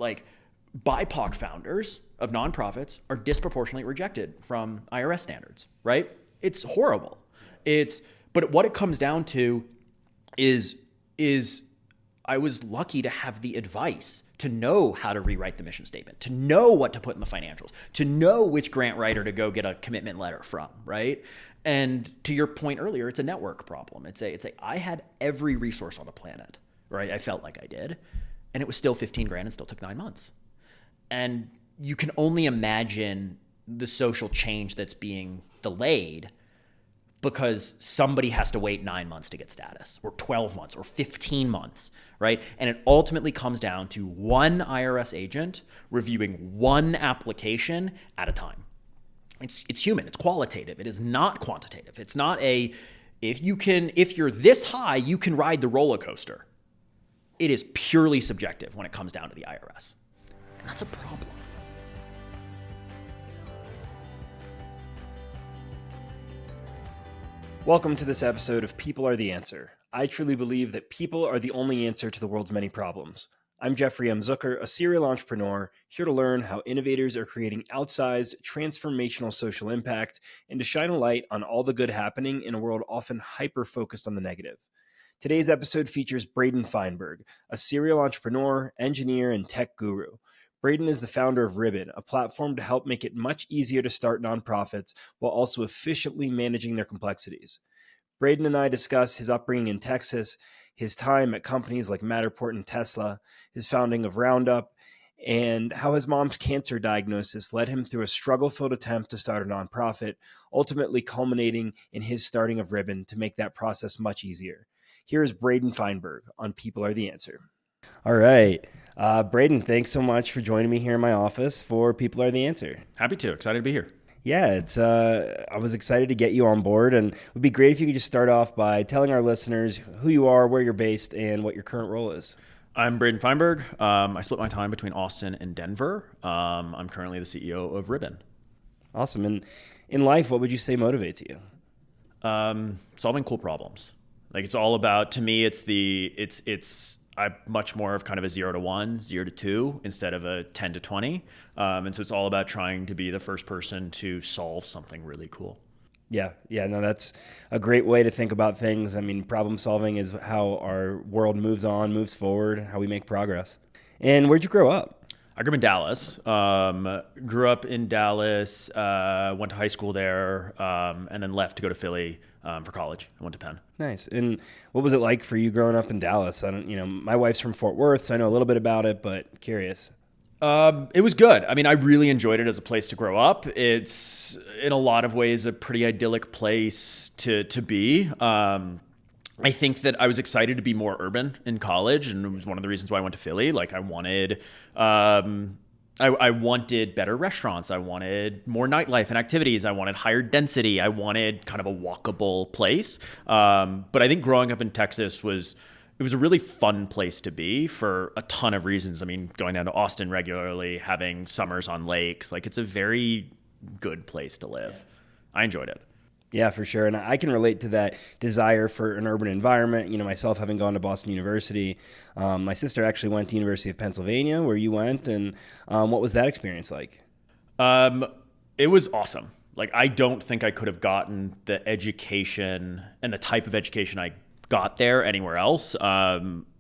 like BIPOC founders of nonprofits are disproportionately rejected from IRS standards, right? It's horrible. But what it comes down to is I was lucky to have the advice to know how to rewrite the mission statement, to know what to put in the financials, to know which grant writer to go get a commitment letter from, right? And to your point earlier, it's a network problem. I had every resource on the planet, right? I felt like I did, and it was still 15 grand and still took 9 months. And you can only imagine the social change that's being delayed because somebody has to wait 9 months to get status, or 12 months, or 15 months, right? And it ultimately comes down to one IRS agent reviewing one application at a time. It's human, it's qualitative, it is not quantitative. It's not if you're this high, you can ride the roller coaster. It is purely subjective when it comes down to the IRS. And that's a problem. Welcome to this episode of People Are the Answer. I truly believe that people are the only answer to the world's many problems. I'm Jeffrey M. Zucker, a serial entrepreneur, here to learn how innovators are creating outsized, transformational social impact and to shine a light on all the good happening in a world often hyper-focused on the negative. Today's episode features Braden Fineberg, a serial entrepreneur, engineer, and tech guru. Braden is the founder of Ribbon, a platform to help make it much easier to start nonprofits while also efficiently managing their complexities. Braden and I discuss his upbringing in Texas, his time at companies like Matterport and Tesla, his founding of RoundUp, and how his mom's cancer diagnosis led him through a struggle-filled attempt to start a nonprofit, ultimately culminating in his starting of Ribbon to make that process much easier. Here is Braden Fineberg on People Are the Answer. All right. Braden, thanks so much for joining me here in my office for People Are the Answer. Happy to. Excited to be here. Yeah, I was excited to get you on board, and it would be great if you could just start off by telling our listeners who you are, where you're based, and what your current role is. I'm Braden Fineberg. I split my time between Austin and Denver. I'm currently the CEO of Ribbon. Awesome. And in life, what would you say motivates you? Solving cool problems. Like, it's all about, to me, I'm much more of kind of a 0 to 1, 0 to 2 instead of a 10 to 20. And so it's all about trying to be the first person to solve something really cool. Yeah, no, that's a great way to think about things. I mean, problem solving is how our world moves forward, how we make progress. And where'd you grow up? I grew up in Dallas. Went to high school there, and then left to go to Philly for college. I went to Penn. Nice. And what was it like for you growing up in Dallas? My wife's from Fort Worth, so I know a little bit about it, but curious. It was good. I mean, I really enjoyed it as a place to grow up. It's in a lot of ways a pretty idyllic place to be. I think that I was excited to be more urban in college, and it was one of the reasons why I went to Philly. Like, I wanted better restaurants. I wanted more nightlife and activities. I wanted higher density. I wanted kind of a walkable place. But I think growing up in Texas was a really fun place to be for a ton of reasons. I mean, going down to Austin regularly, having summers on lakes, like, it's a very good place to live. Yeah. I enjoyed it. Yeah, for sure. And I can relate to that desire for an urban environment. Myself having gone to Boston University, my sister actually went to University of Pennsylvania, where you went. And what was that experience like? It was awesome. Like, I don't think I could have gotten the education and the type of education I got there anywhere else.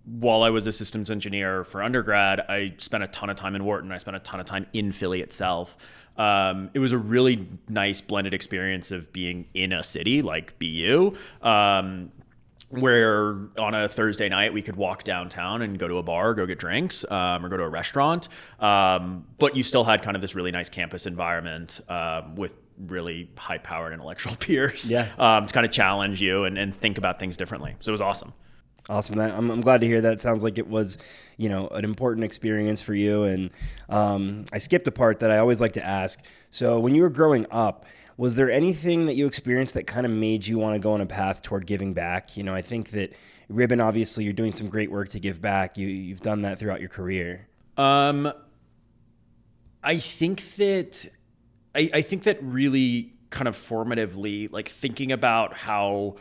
While I was a systems engineer for undergrad, I spent a ton of time in Wharton. I spent a ton of time in Philly itself. It was a really nice blended experience of being in a city like BU, where on a Thursday night we could walk downtown and go to a bar, go get drinks, or go to a restaurant. But you still had kind of this really nice campus environment with really high-powered intellectual peers to kind of challenge you and think about things differently. So it was awesome. Awesome. I'm glad to hear that. Sounds like it was, an important experience for you. And I skipped a part that I always like to ask. So when you were growing up, was there anything that you experienced that kind of made you want to go on a path toward giving back? I think that Ribbon, obviously, you're doing some great work to give back. You've done that throughout your career. I think that really kind of formatively, like, thinking about how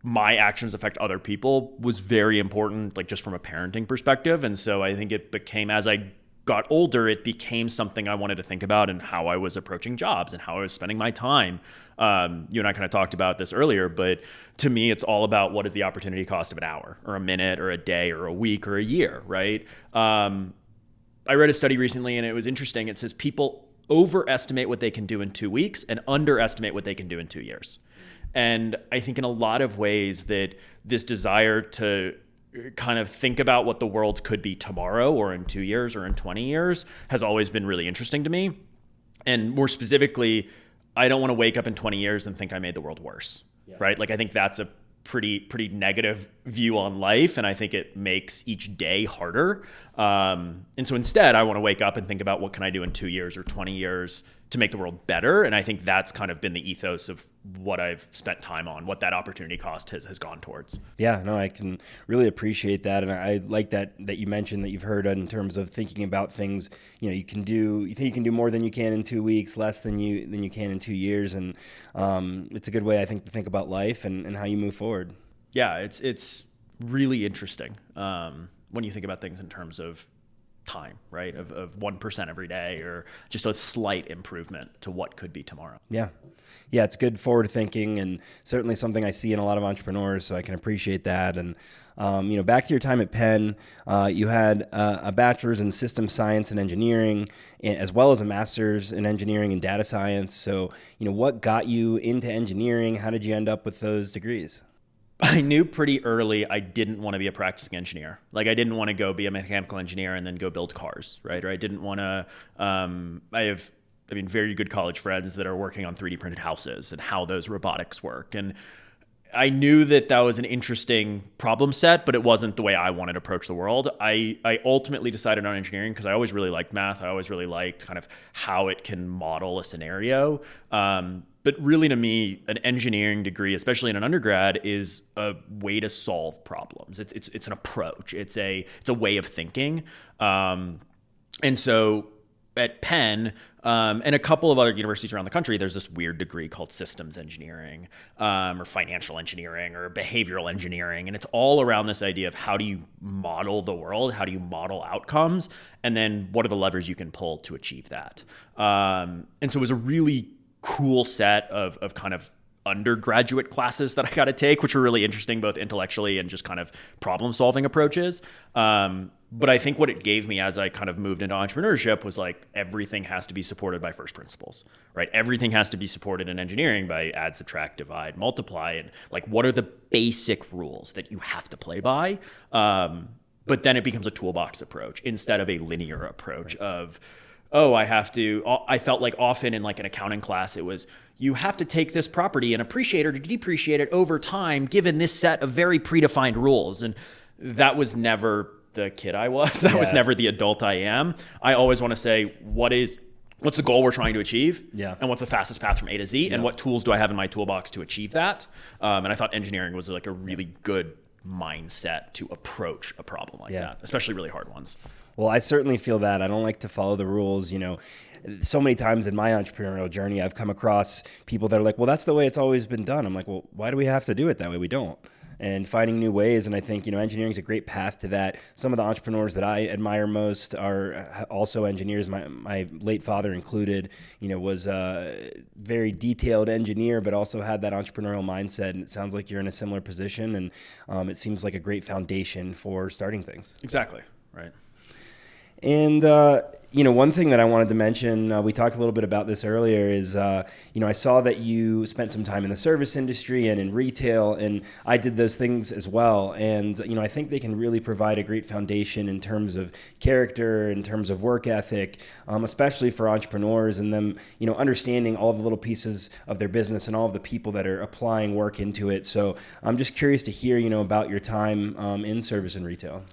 my actions affect other people was very important, like, just from a parenting perspective. And so I think it became, as I got older, it became something I wanted to think about and how I was approaching jobs and how I was spending my time. You and I kind of talked about this earlier, but to me, it's all about what is the opportunity cost of an hour or a minute or a day or a week or a year, right? I read a study recently and it was interesting. It says people overestimate what they can do in 2 weeks and underestimate what they can do in 2 years. And I think in a lot of ways that this desire to kind of think about what the world could be tomorrow or in 2 years or in 20 years has always been really interesting to me. And more specifically, I don't want to wake up in 20 years and think I made the world worse, right? Like, I think that's a pretty negative view on life, and I think it makes each day harder. And so instead, I want to wake up and think about what can I do in 2 years or 20 years to make the world better. And I think that's kind of been the ethos of what I've spent time on, what that opportunity cost has gone towards. Yeah, no, I can really appreciate that. And I like that you mentioned that you've heard in terms of thinking about things, you think you can do more than you can in 2 weeks, less than you can in 2 years. And it's a good way, I think, to think about life and how you move forward. Yeah, it's really interesting when you think about things in terms of time, right? Of 1% every day, or just a slight improvement to what could be tomorrow. Yeah, it's good forward thinking, and certainly something I see in a lot of entrepreneurs, so I can appreciate that. And back to your time at Penn, you had a bachelor's in system science and engineering, as well as a master's in engineering and data science. So, what got you into engineering? How did you end up with those degrees? I knew pretty early I didn't want to be a practicing engineer. Like, I didn't want to go be a mechanical engineer and then go build cars, right? Or I didn't want to, I have very good college friends that are working on 3D printed houses and how those robotics work. And I knew that was an interesting problem set, but it wasn't the way I wanted to approach the world. I ultimately decided on engineering because I always really liked math. I always really liked kind of how it can model a scenario. But really, to me, an engineering degree, especially in an undergrad, is a way to solve problems. It's an approach. It's a way of thinking. And so at Penn and a couple of other universities around the country, there's this weird degree called systems engineering or financial engineering or behavioral engineering. And it's all around this idea of how do you model the world? How do you model outcomes? And then what are the levers you can pull to achieve that? And so it was a really cool set of kind of undergraduate classes that I got to take, which were really interesting, both intellectually and just kind of problem solving approaches. But I think what it gave me as I kind of moved into entrepreneurship was like, everything has to be supported by first principles, right? Everything has to be supported in engineering by add, subtract, divide, multiply. And like, what are the basic rules that you have to play by? But then it becomes a toolbox approach instead of a linear approach of, I felt like often in like an accounting class, it was, you have to take this property and appreciate it or depreciate it over time, given this set of very predefined rules. And that was never the kid I was. That was never the adult I am. I always want to say, what's the goal we're trying to achieve? Yeah. And what's the fastest path from A to Z? Yeah. And what tools do I have in my toolbox to achieve that? And I thought engineering was like a really good mindset to approach a problem like that, especially really hard ones. Well, I certainly feel that. I don't like to follow the rules. So many times in my entrepreneurial journey, I've come across people that are like, well, that's the way it's always been done. I'm like, well, why do we have to do it that way? We don't. And finding new ways. And I think, engineering is a great path to that. Some of the entrepreneurs that I admire most are also engineers. My late father included, was a very detailed engineer, but also had that entrepreneurial mindset. And it sounds like you're in a similar position. And it seems like a great foundation for starting things. Exactly. Right. And, one thing that I wanted to mention, we talked a little bit about this earlier, is, I saw that you spent some time in the service industry and in retail, and I did those things as well. And, I think they can really provide a great foundation in terms of character, in terms of work ethic, especially for entrepreneurs and them, understanding all the little pieces of their business and all of the people that are applying work into it. So I'm just curious to hear, about your time in service and retail.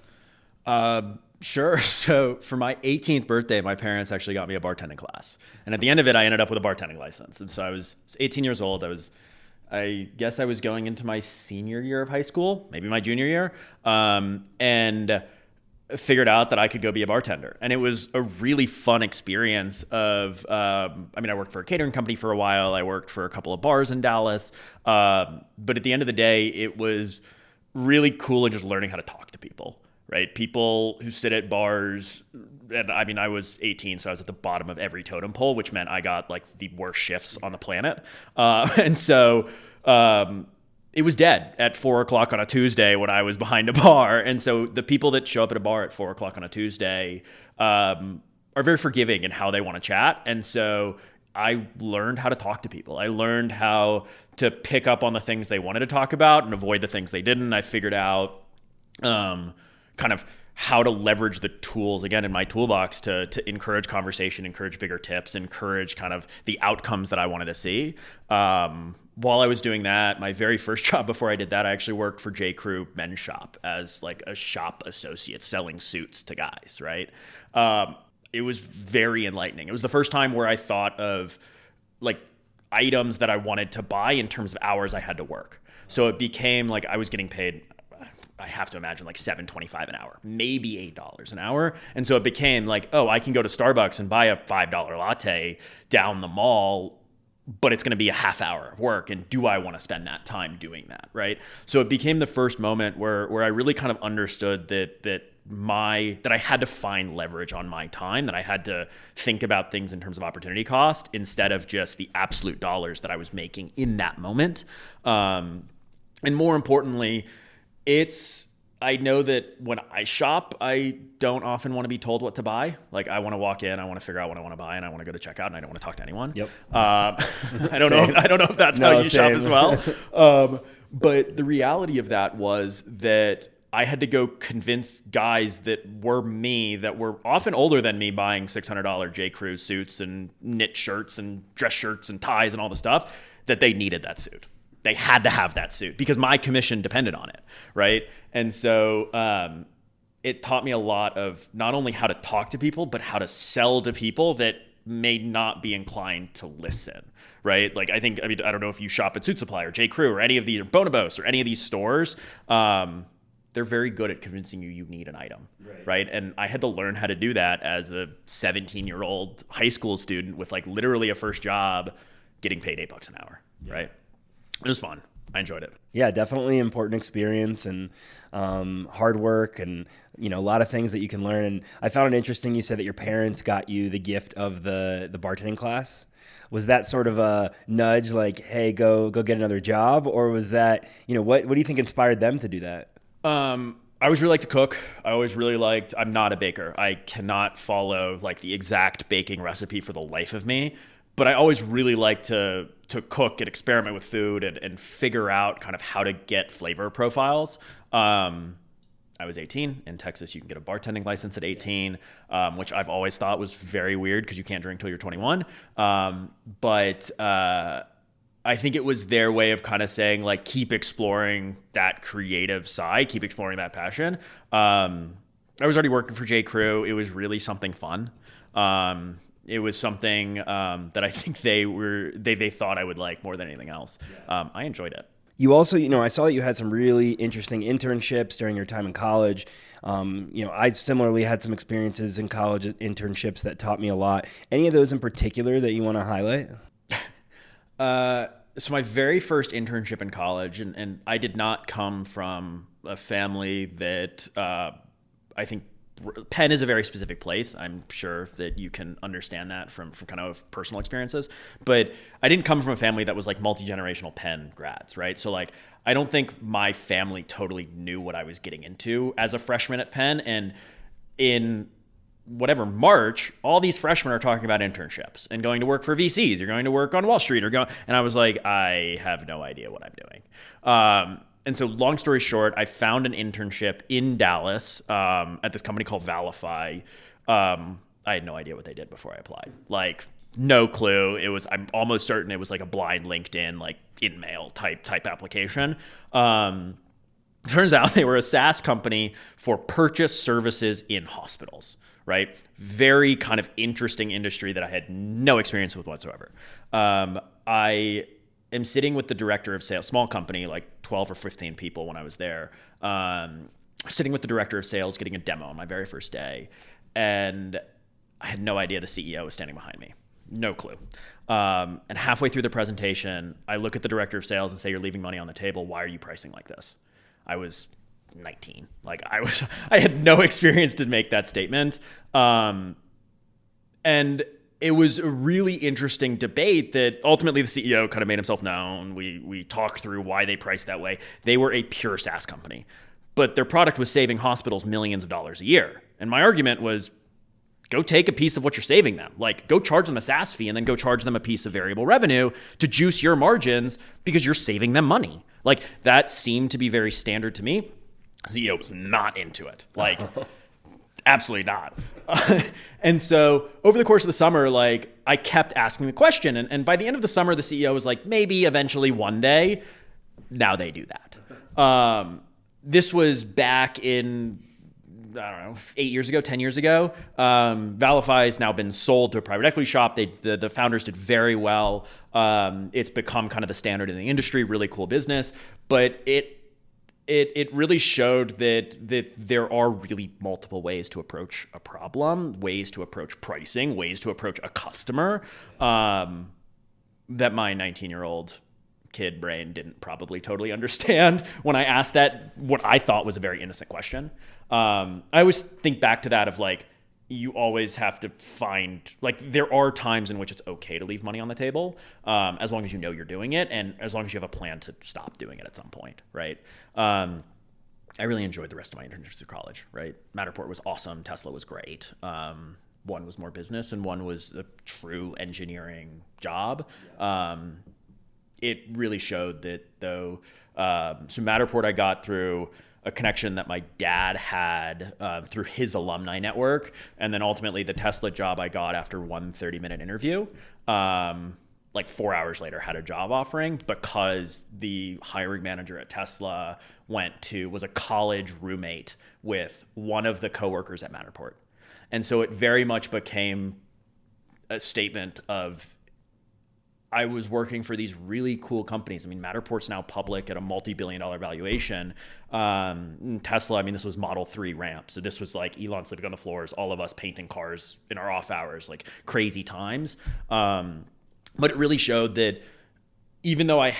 Sure. So for my 18th birthday, my parents actually got me a bartending class. And at the end of it, I ended up with a bartending license. And so I was 18 years old. I guess I was going into my senior year of high school, maybe my junior year, and figured out that I could go be a bartender. And it was a really fun experience of, I worked for a catering company for a while. I worked for a couple of bars in Dallas. But at the end of the day, it was really cool in just learning how to talk to people. right? People who sit at bars, and I mean, I was 18, so I was at the bottom of every totem pole, which meant I got like the worst shifts on the planet. And so it was dead at 4 o'clock on a Tuesday when I was behind a bar. And so the people that show up at a bar at 4 o'clock on a Tuesday are very forgiving in how they want to chat. And so I learned how to talk to people. I learned how to pick up on the things they wanted to talk about and avoid the things they didn't. I figured out kind of how to leverage the tools again in my toolbox to encourage conversation, encourage bigger tips, encourage kind of the outcomes that I wanted to see. While I was doing that, my very first job before I did that, I actually worked for J. Crew Men's Shop as like a shop associate selling suits to guys, right? It was very enlightening. It was the first time where I thought of like items that I wanted to buy in terms of hours I had to work. So it became like I was getting paid, I have to imagine like $7.25 an hour, maybe $8 an hour. And so it became like, oh, I can go to Starbucks and buy a $5 latte down the mall, but it's going to be a half hour of work. And do I want to spend that time doing that? Right. So it became the first moment where I really kind of understood that I had to find leverage on my time, that I had to think about things in terms of opportunity cost instead of just the absolute dollars that I was making in that moment. And more importantly, I know that when I shop, I don't often want to be told what to buy. Like I want to walk in, I want to figure out what I want to buy, and I want to go to checkout, and I don't want to talk to anyone. Yep. I don't know if that's how you shop as well. But the reality of that was that I had to go convince guys that were me, that were often older than me, buying $600 J. Crew suits and knit shirts and dress shirts and ties and all the stuff, that they needed that suit. They had to have that suit because my commission depended on it, right? And so it taught me a lot of not only how to talk to people, but how to sell to people that may not be inclined to listen, right? Like I don't know if you shop at Suit Supply or J. Crew or any of these, or Bonobos or any of these stores. They're very good at convincing you need an item, right? And I had to learn how to do that as a 17-year-old high school student with like literally a first job getting paid $8 an hour, right? It was fun. I enjoyed it. Yeah, definitely important experience and hard work and, a lot of things that you can learn. And I found it interesting. You said that your parents got you the gift of the bartending class. Was that sort of a nudge like, hey, go get another job? Or was that, what do you think inspired them to do that? I always really liked to cook. I'm not a baker. I cannot follow like the exact baking recipe for the life of me. But I always really like to cook and experiment with food and figure out kind of how to get flavor profiles. I was 18. In Texas, you can get a bartending license at 18, which I've always thought was very weird because you can't drink till you're 21. But I think it was their way of kind of saying, like, keep exploring that creative side, keep exploring that passion. I was already working for J. Crew. It was really something fun. It was something that I think they thought I would like more than anything else. I enjoyed it. You also, I saw that you had some really interesting internships during your time in college. I similarly had some experiences in college internships that taught me a lot. Any of those in particular that you want to highlight? So my very first internship in college, and I did not come from a family that I think Penn is a very specific place. I'm sure that you can understand that from kind of personal experiences. But I didn't come from a family that was like multi-generational Penn grads, right? So like, I don't think my family totally knew what I was getting into as a freshman at Penn. And in March, all these freshmen are talking about internships and going to work for VCs. You're going to work on Wall Street and I was like, I have no idea what I'm doing. And so long story short, I found an internship in Dallas at this company called Valify. I had no idea what they did before I applied. Like, no clue. I'm almost certain it was like a blind LinkedIn, like InMail type application. Turns out they were a SaaS company for purchase services in hospitals, right? Very kind of interesting industry that I had no experience with whatsoever. I am sitting with the director of sales, small company, like 12 or 15 people when I was there, sitting with the director of sales, getting a demo on my very first day. And I had no idea the CEO was standing behind me. No clue. And halfway through the presentation, I look at the director of sales and say, you're leaving money on the table. Why are you pricing like this? I was 19. Like I had no experience to make that statement. And it was a really interesting debate that ultimately the CEO kind of made himself known. We talked through why they priced that way. They were a pure SaaS company, but their product was saving hospitals millions of dollars a year. And my argument was, go take a piece of what you're saving them. Like, go charge them a SaaS fee and then go charge them a piece of variable revenue to juice your margins because you're saving them money. Like, that seemed to be very standard to me. CEO was not into it. Like, absolutely not. And so over the course of the summer, like, I kept asking the question. And by the end of the summer, the CEO was like, maybe eventually one day. Now they do that. This was back in, I don't know, 8 years ago, 10 years ago. Valify has now been sold to a private equity shop. The founders did very well. It's become kind of the standard in the industry, really cool business. But it really showed that there are really multiple ways to approach a problem, ways to approach pricing, ways to approach a customer, that my 19-year-old kid brain didn't probably totally understand when I asked that, what I thought was a very innocent question. I always think back to that of like, you always have to find, like, there are times in which it's okay to leave money on the table, as long as you know you're doing it and as long as you have a plan to stop doing it at some point, right? I really enjoyed the rest of my internships through college, right? Matterport was awesome. Tesla was great. One was more business and one was a true engineering job. It really showed that though, so Matterport I got through a connection that my dad had through his alumni network. And then ultimately the Tesla job I got after one 30-minute interview, like 4 hours later had a job offering because the hiring manager at Tesla was a college roommate with one of the coworkers at Matterport. And so it very much became a statement of, I was working for these really cool companies. I mean, Matterport's now public at a multi-billion-dollar valuation. Tesla, I mean, this was Model 3 ramp. So this was like Elon sleeping on the floors, all of us painting cars in our off hours, like crazy times. But it really showed that even though I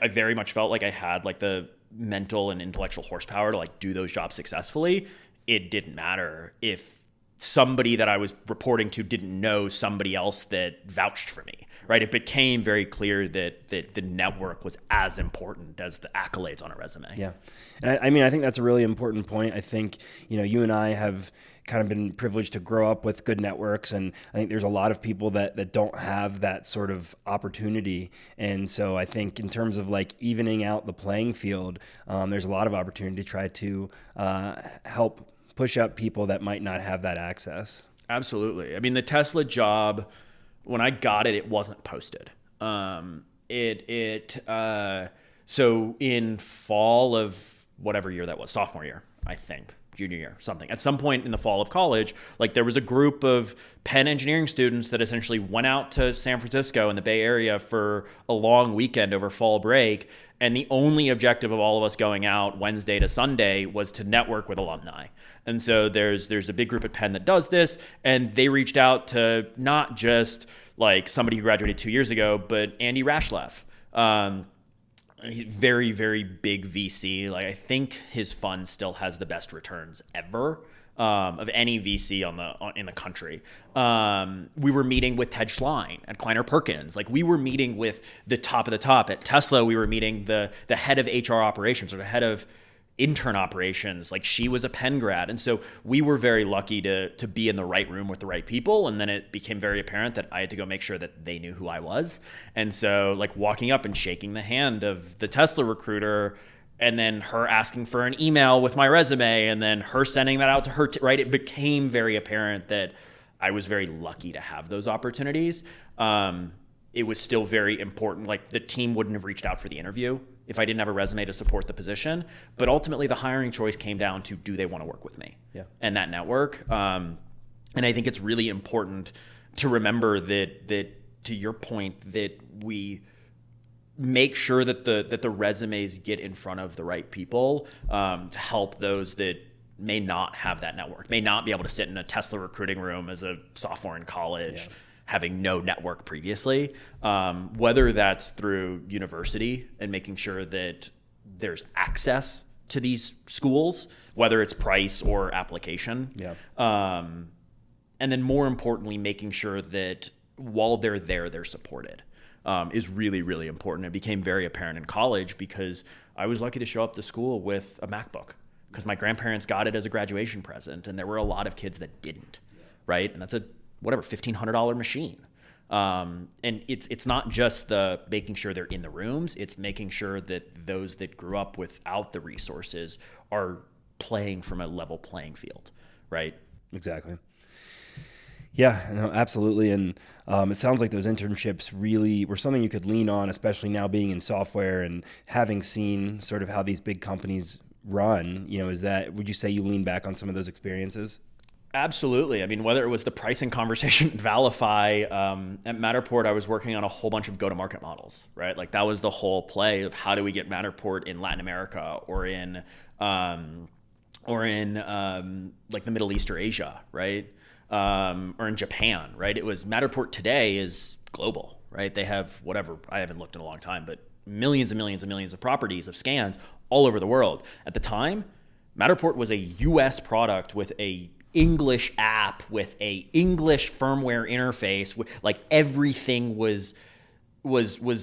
very much felt like I had like the mental and intellectual horsepower to like do those jobs successfully, it didn't matter if somebody that I was reporting to didn't know somebody else that vouched for me, right? It became very clear that the network was as important as the accolades on a resume. Yeah. And I mean, I think that's a really important point. I think, you and I have kind of been privileged to grow up with good networks. And I think there's a lot of people that don't have that sort of opportunity. And so I think in terms of like evening out the playing field, there's a lot of opportunity to try to help push up people that might not have that access. Absolutely. I mean, the Tesla job, when I got it, it wasn't posted. So in fall of whatever year that was, sophomore year, I think, junior year, something. At some point in the fall of college, like there was a group of Penn engineering students that essentially went out to San Francisco in the Bay Area for a long weekend over fall break. And the only objective of all of us going out Wednesday to Sunday was to network with alumni. And so there's a big group at Penn that does this, and they reached out to not just like somebody who graduated 2 years ago, but Andy Rashlev. Very, very big VC. Like, I think his fund still has the best returns ever of any VC in the country. We were meeting with Ted Schlein at Kleiner Perkins. Like, we were meeting with the top of the top. At Tesla, we were meeting the head of HR operations or the head of intern operations. Like, she was a Penn grad. And so we were very lucky to be in the right room with the right people. And then it became very apparent that I had to go make sure that they knew who I was. And so like walking up and shaking the hand of the Tesla recruiter, and then her asking for an email with my resume, and then her sending that out to her, right? It became very apparent that I was very lucky to have those opportunities. It was still very important. Like, the team wouldn't have reached out for the interview if I didn't have a resume to support the position. But ultimately, the hiring choice came down to, do they want to work with me? Yeah. And that network. And I think it's really important to remember that to your point, that we make sure that the resumes get in front of the right people, to help those that may not have that network, may not be able to sit in a Tesla recruiting room as a sophomore in college, having no network previously, whether that's through university and making sure that there's access to these schools, whether it's price or application. Yeah. And then more importantly, making sure that while they're there, they're supported is really, really important. It became very apparent in college because I was lucky to show up to school with a MacBook because my grandparents got it as a graduation present, and there were a lot of kids that didn't, right? And that's a $1,500 machine. And it's not just the making sure they're in the rooms, it's making sure that those that grew up without the resources are playing from a level playing field, right? Exactly. Yeah, no, absolutely. And it sounds like those internships really were something you could lean on, especially now being in software and having seen sort of how these big companies run. Would you say you lean back on some of those experiences? Absolutely. I mean, whether it was the pricing conversation at Valify, at Matterport, I was working on a whole bunch of go-to-market models, right? Like that was the whole play of how do we get Matterport in Latin America or in like the Middle East or Asia, right? Or in Japan, right? It was Matterport today is global, right? They have whatever, I haven't looked in a long time, but millions and millions and millions of properties of scans all over the world. At the time, Matterport was a US product with a English app, with a English firmware interface, like everything was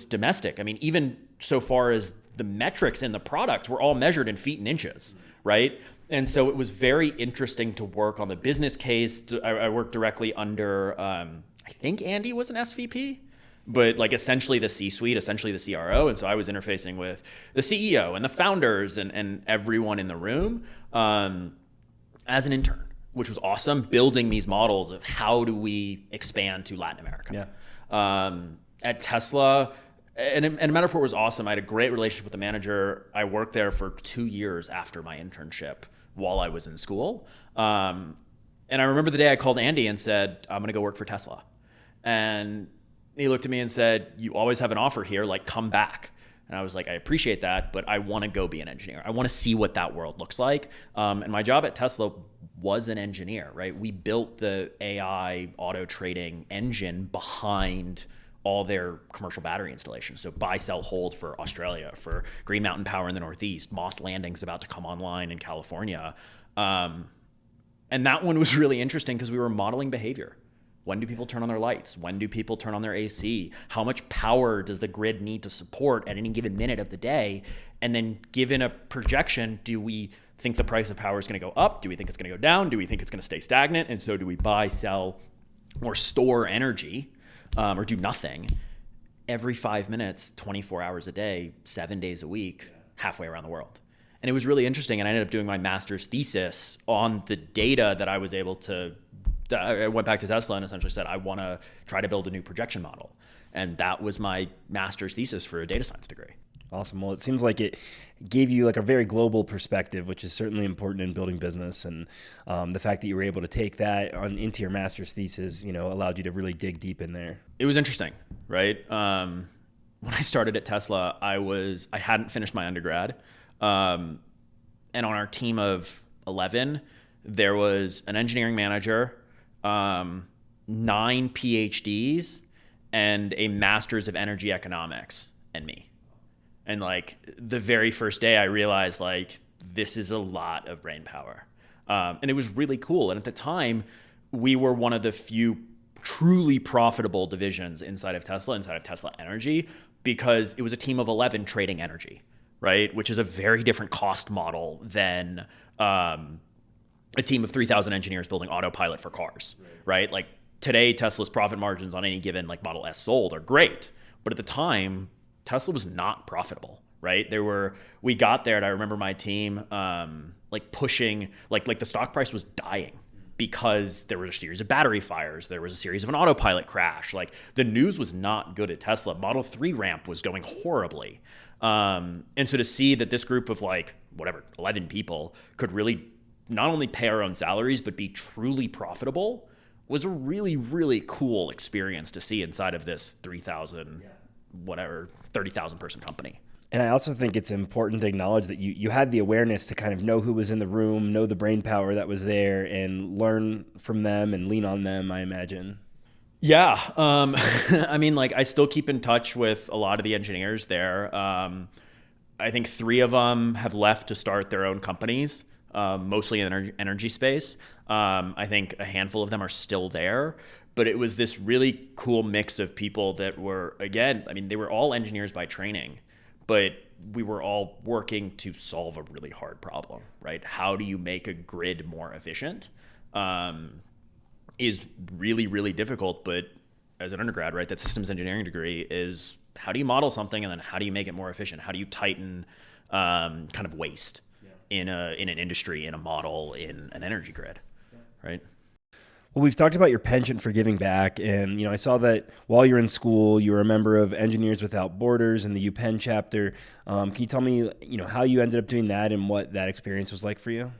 domestic. I mean, even so far as the metrics in the product were all measured in feet and inches, right? And so it was very interesting to work on the business case. I worked directly under, I think Andy was an SVP, but like essentially the C-suite, essentially the CRO. And so I was interfacing with the CEO and the founders and everyone in the room as an intern, which was awesome, building these models of how do we expand to Latin America. Yeah. At Tesla, and Matterport was awesome. I had a great relationship with the manager. I worked there for 2 years after my internship while I was in school. And I remember the day I called Andy and said, I'm going to go work for Tesla. And he looked at me and said, you always have an offer here, like come back. And I was like, I appreciate that, but I want to go be an engineer. I want to see what that world looks like. And my job at Tesla was an engineer, right? We built the AI auto trading engine behind all their commercial battery installations. So buy, sell, hold for Australia, for Green Mountain Power in the Northeast. Moss Landing's about to come online in California. And that one was really interesting because we were modeling behavior. When do people turn on their lights? When do people turn on their AC? How much power does the grid need to support at any given minute of the day? And then given a projection, do we think the price of power is going to go up? Do we think it's going to go down? Do we think it's going to stay stagnant? And so do we buy, sell, or store energy or do nothing every 5 minutes, 24 hours a day, 7 days a week, halfway around the world? And it was really interesting. And I ended up doing my master's thesis on the data that I was able to. I went back to Tesla and essentially said, I want to try to build a new projection model. And that was my master's thesis for a data science degree. Awesome. Well, it seems like it gave you like a very global perspective, which is certainly important in building business. And the fact that you were able to take that into your master's thesis, allowed you to really dig deep in there. It was interesting, right? When I started at Tesla, I hadn't finished my undergrad. And on our team of 11, there was an engineering manager, 9 PhDs, and a master's of energy economics, and me. And like the very first day I realized like this is a lot of brain power. And it was really cool. And at the time we were one of the few truly profitable divisions inside of Tesla Energy, because it was a team of 11 trading energy, right? Which is a very different cost model than a team of 3,000 engineers building autopilot for cars, right? Like today Tesla's profit margins on any given like Model S sold are great. But at the time, Tesla was not profitable, right? We got there and I remember my team like pushing, like the stock price was dying because there was a series of battery fires. There was a series of an autopilot crash. Like the news was not good at Tesla. Model 3 ramp was going horribly. And so to see that this group of 11 people could really not only pay our own salaries, but be truly profitable was a really, really cool experience to see inside of this 30,000 person company. And I also think it's important to acknowledge that you had the awareness to kind of know who was in the room, know the brain power that was there, and learn from them and lean on them, I imagine. Yeah. I mean, I still keep in touch with a lot of the engineers there. I think 3 of them have left to start their own companies, mostly in energy space. I think a handful of them are still there, but it was this really cool mix of people that were, again, I mean, they were all engineers by training, but we were all working to solve a really hard problem, right? How do you make a grid more efficient? Is really, really difficult, but as an undergrad, right, that systems engineering degree is how do you model something and then how do you make it more efficient? How do you tighten kind of waste in an industry, in a model, in an energy grid, right? Well, we've talked about your penchant for giving back, and I saw that while you're in school, you were a member of Engineers Without Borders in the UPenn chapter. Can you tell me, how you ended up doing that and what that experience was like for you?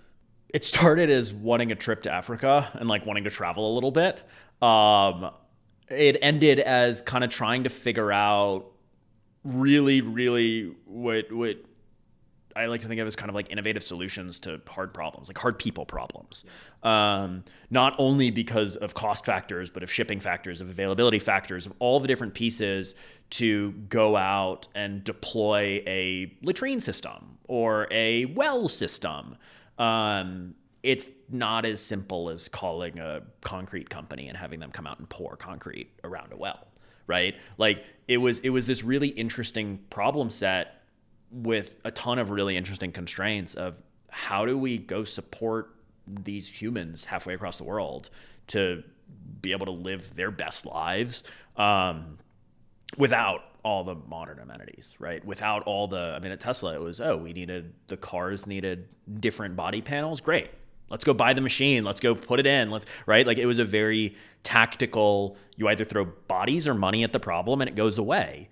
It started as wanting a trip to Africa and like wanting to travel a little bit. It ended as kind of trying to figure out really, really what I like to think of as kind of like innovative solutions to hard problems, like hard people problems. Not only because of cost factors, but of shipping factors, of availability factors, of all the different pieces to go out and deploy a latrine system or a well system. It's not as simple as calling a concrete company and having them come out and pour concrete around a well, right? Like it was this really interesting problem set with a ton of really interesting constraints of how do we go support these humans halfway across the world to be able to live their best lives without all the modern amenities, right? Without all the, at Tesla, it was, the cars needed different body panels. Great. Let's go buy the machine. Let's go put it in. Right? Like it was a very tactical, you either throw bodies or money at the problem and it goes away.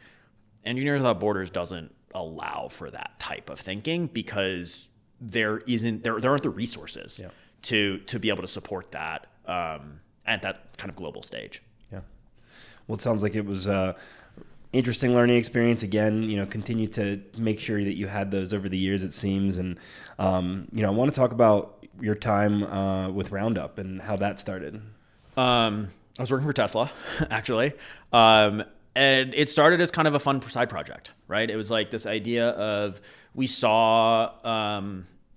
Engineers Without Borders doesn't allow for that type of thinking because there aren't the resources to be able to support that at that kind of global stage. Yeah. Well, it sounds like it was interesting learning experience. Again, continue to make sure that you had those over the years, it seems. And, I want to talk about your time with RoundUp and how that started. I was working for Tesla, actually. And it started as kind of a fun side project, right? It was like this idea of we saw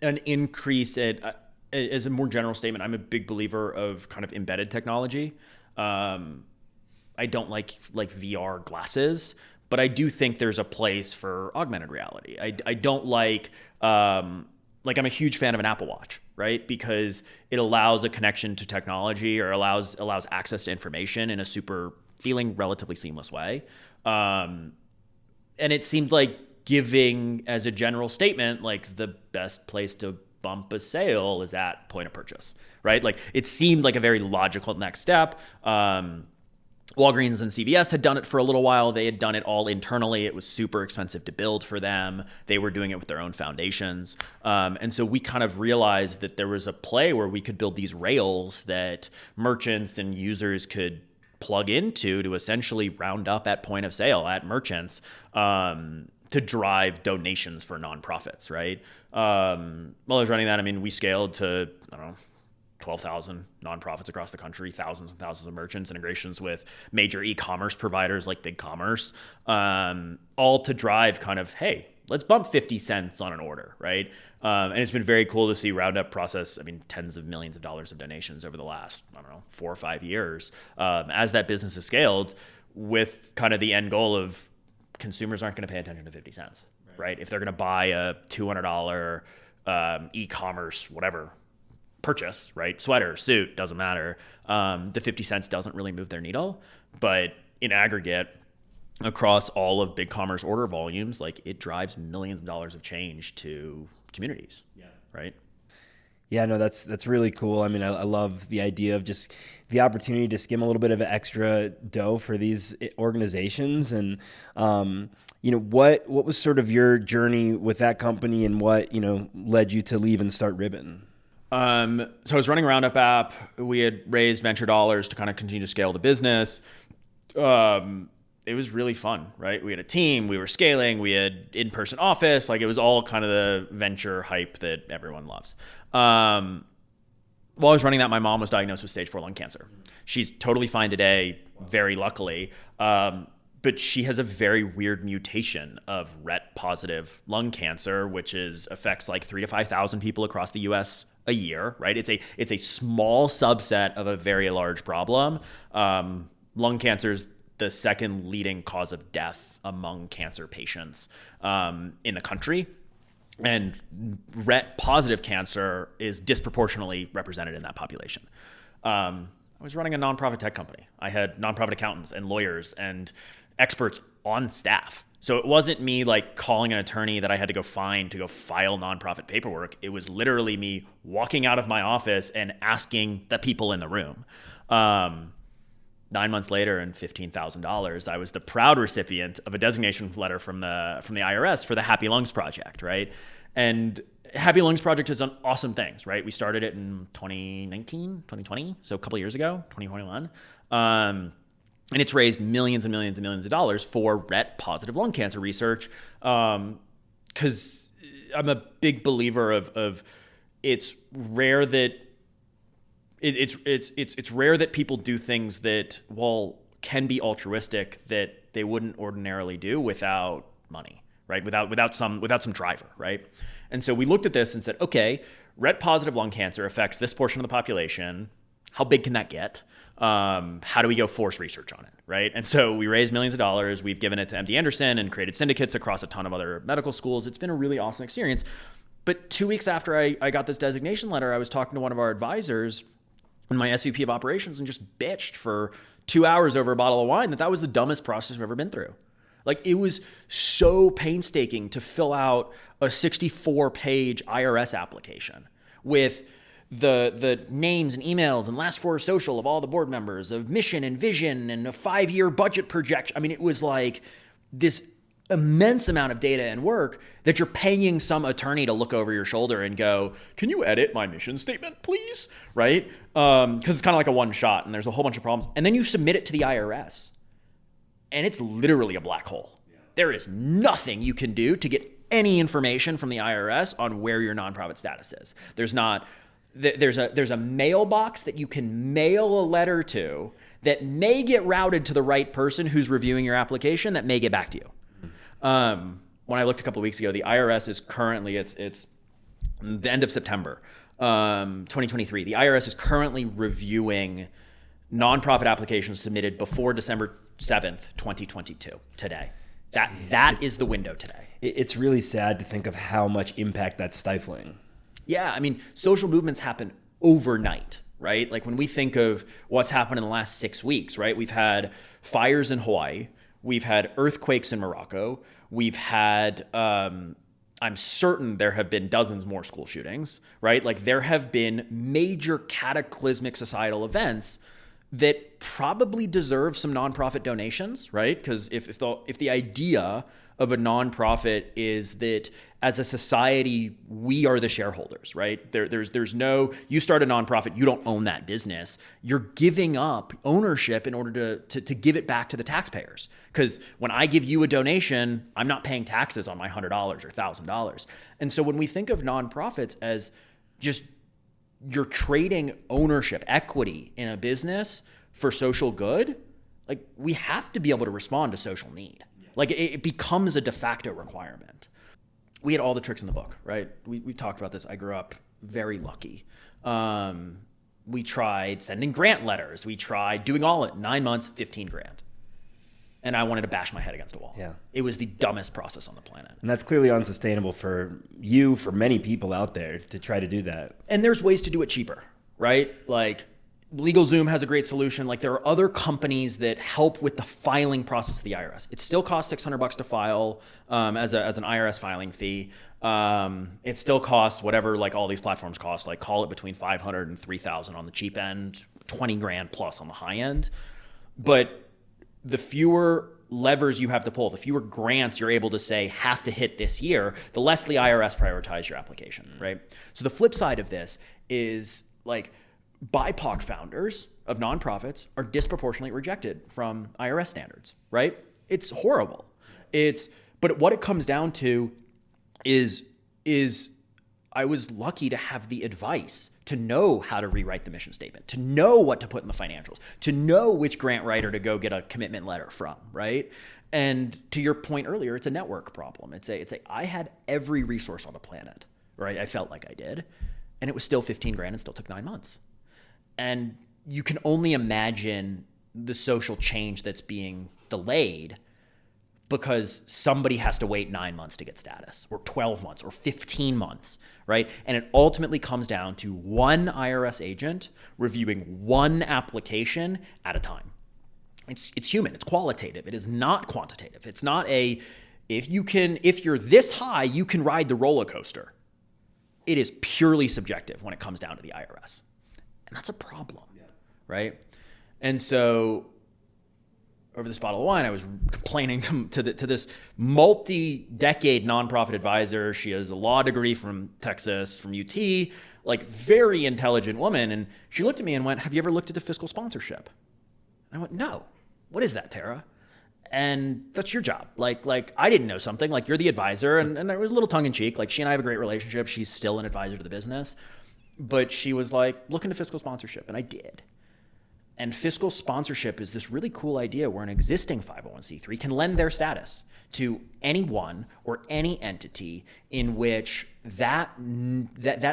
an increase as a more general statement. I'm a big believer of kind of embedded technology. I don't like VR glasses, but I do think there's a place for augmented reality. I don't like I'm a huge fan of an Apple Watch, right? Because it allows a connection to technology or allows access to information in a feeling relatively seamless way. And it seemed like giving as a general statement, like the best place to bump a sale is at point of purchase, right? Like it seemed like a very logical next step. Walgreens and CVS had done it for a little while. They had done it all internally. It was super expensive to build for them. They were doing it with their own foundations. And so we kind of realized that there was a play where we could build these rails that merchants and users could plug into to essentially round up at point of sale at merchants to drive donations for nonprofits, right? While I was running that, we scaled to, 12,000 nonprofits across the country, thousands and thousands of merchants, integrations with major e-commerce providers like BigCommerce, all to drive kind of, hey, let's bump 50 cents on an order, right? And it's been very cool to see RoundUp process, tens of millions of dollars of donations over the last, 4 or 5 years. As that business has scaled with kind of the end goal of consumers aren't going to pay attention to 50 cents, right? If they're going to buy a $200 e-commerce, whatever, purchase, right? Sweater, suit, doesn't matter. The 50 cents doesn't really move their needle, but in aggregate, across all of BigCommerce order volumes, like it drives millions of dollars of change to communities, right? Yeah, no, that's really cool. I love the idea of just the opportunity to skim a little bit of extra dough for these organizations. And, what was sort of your journey with that company and what, led you to leave and start Ribbon? So I was running RoundUp app. We had raised venture dollars to kind of continue to scale the business. It was really fun, right? We had a team, we were scaling, we had in-person office. Like it was all kind of the venture hype that everyone loves. While I was running that, my mom was diagnosed with stage 4 lung cancer. She's totally fine today, very luckily. but she has a very weird mutation of RET positive lung cancer, which affects like 3,000 to 5,000 people across the U.S. a year, right? It's a small subset of a very large problem. Lung cancer is the second leading cause of death among cancer patients in the country. And RET positive cancer is disproportionately represented in that population. I was running a nonprofit tech company. I had nonprofit accountants and lawyers and experts on staff. So it wasn't me like calling an attorney that I had to go find to go file nonprofit paperwork. It was literally me walking out of my office and asking the people in the room. 9 months later and $15,000, I was the proud recipient of a designation letter from the IRS for the Happy Lungs Project, right? And Happy Lungs Project has done awesome things, right? We started it in 2019, 2020, so a couple of years ago, 2021. And it's raised millions and millions and millions of dollars for RET positive lung cancer research. Because I'm a big believer of it's rare that it's rare that people do things that, well, can be altruistic that they wouldn't ordinarily do without money, right? Without some driver, right? And so we looked at this and said, okay, RET positive lung cancer affects this portion of the population. How big can that get? How do we go force research on it, right? And so we raised millions of dollars. We've given it to MD Anderson and created syndicates across a ton of other medical schools. It's been a really awesome experience. But 2 weeks after I got this designation letter, I was talking to one of our advisors and my SVP of operations and just bitched for 2 hours over a bottle of wine that was the dumbest process I've ever been through. Like, it was so painstaking to fill out a 64-page IRS application with the names and emails and last four social of all the board members, of mission and vision and a 5-year budget projection. I mean, it was like this immense amount of data and work that you're paying some attorney to look over your shoulder and go, can you edit my mission statement, please? Right? Because it's kind of like a one shot and there's a whole bunch of problems. And then you submit it to the IRS and it's literally a black hole. Yeah. There is nothing you can do to get any information from the IRS on where your nonprofit status is. There's a mailbox that you can mail a letter to that may get routed to the right person who's reviewing your application that may get back to you. When I looked a couple of weeks ago, the IRS is currently, it's the end of September, 2023. The IRS is currently reviewing nonprofit applications submitted before December 7th, 2022, today. That is the window today. It's really sad to think of how much impact that's stifling. Yeah, I mean, social movements happen overnight, right? Like when we think of what's happened in the last 6 weeks, right? We've had fires in Hawaii. We've had earthquakes in Morocco. We've had, I'm certain there have been dozens more school shootings, right? Like there have been major cataclysmic societal events that probably deserve some nonprofit donations, right? Because if the idea of a nonprofit is that as a society, we are the shareholders, right? There's no, you start a nonprofit, you don't own that business. You're giving up ownership in order to give it back to the taxpayers. Because when I give you a donation, I'm not paying taxes on my $100 or $1,000. And so when we think of nonprofits as just you're trading ownership, equity in a business for social good, like we have to be able to respond to social need. Like it becomes a de facto requirement. We had all the tricks in the book, right? We talked about this. I grew up very lucky. We tried sending grant letters. We tried doing all it. 9 months, 15 grand. And I wanted to bash my head against a wall. Yeah. It was the dumbest process on the planet. And that's clearly unsustainable for you, for many people out there to try to do that. And there's ways to do it cheaper, right? Like LegalZoom has a great solution. Like there are other companies that help with the filing process of the IRS. It still costs $600 to file as an IRS filing fee. It still costs whatever like all these platforms cost. Like call it between $500 and $3,000 on the cheap end, 20 grand plus on the high end. But the fewer levers you have to pull, the fewer grants you're able to say have to hit this year, the less the IRS prioritize your application, right? So the flip side of this is like BIPOC founders of nonprofits are disproportionately rejected from IRS standards, right? It's horrible. But what it comes down to is I was lucky to have the advice to know how to rewrite the mission statement, to know what to put in the financials, to know which grant writer to go get a commitment letter from, right? And to your point earlier, it's a network problem. I had every resource on the planet, right? I felt like I did, and it was still 15 grand and still took 9 months. And you can only imagine the social change that's being delayed because somebody has to wait 9 months to get status, or 12 months, or 15 months, right? And it ultimately comes down to one IRS agent reviewing one application at a time. It's human, it's qualitative, it is not quantitative. It's not if you're this high, you can ride the roller coaster. It is purely subjective when it comes down to the IRS. And that's a problem, right? And so over this bottle of wine, I was complaining to this multi-decade nonprofit advisor. She has a law degree from Texas, from UT, like very intelligent woman. And she looked at me and went, "Have you ever looked at the fiscal sponsorship?" And I went, "No. What is that, Tara?" And that's your job. Like I didn't know something. Like, you're the advisor. And it was a little tongue in cheek. Like, she and I have a great relationship. She's still an advisor to the business. But she was like, "Look into fiscal sponsorship." And I did. And fiscal sponsorship is this really cool idea where an existing 501c3 can lend their status to anyone or any entity in which that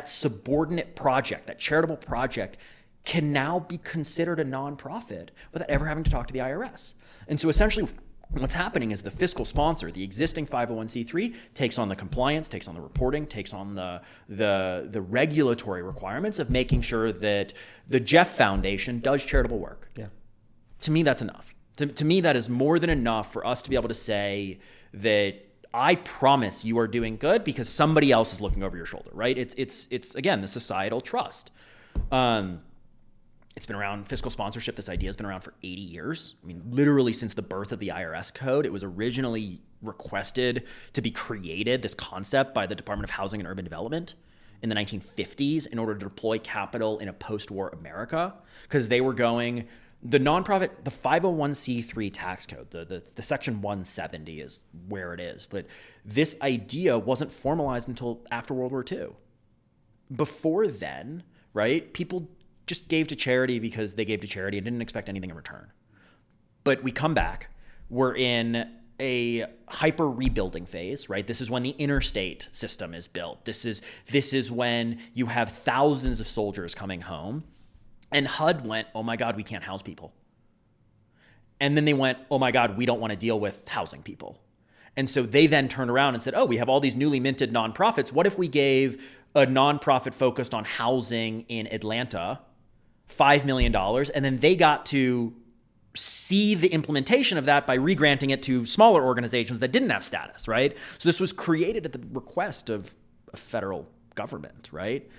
subordinate project, that charitable project, can now be considered a nonprofit without ever having to talk to the IRS. And so essentially what's happening is the fiscal sponsor, the existing 501c3, takes on the compliance, takes on the reporting, takes on the regulatory requirements of making sure that the Jeff Foundation does charitable work. Yeah. To me, that's enough. To me, that is more than enough for us to be able to say that I promise you are doing good because somebody else is looking over your shoulder, right? It's again, the societal trust. It's been around, fiscal sponsorship, this idea has been around for 80 years. I mean, literally since the birth of the IRS code. It was originally requested to be created, this concept, by the Department of Housing and Urban Development in the 1950s in order to deploy capital in a post-war America, because they were going, the nonprofit, the 501c3 tax code, the section 170 is where it is. But this idea wasn't formalized until after World War II. Before then, right, people just gave to charity because they gave to charity and didn't expect anything in return. But we come back, we're in a hyper rebuilding phase, right? This is when the interstate system is built. This is when you have thousands of soldiers coming home. And HUD went, "Oh my God, we can't house people." And then they went, "Oh my God, we don't want to deal with housing people." And so they then turned around and said, "Oh, we have all these newly minted nonprofits. What if we gave a nonprofit focused on housing in Atlanta $5 million, and then they got to see the implementation of that by regranting it to smaller organizations that didn't have status," right? So this was created at the request of a federal government, right?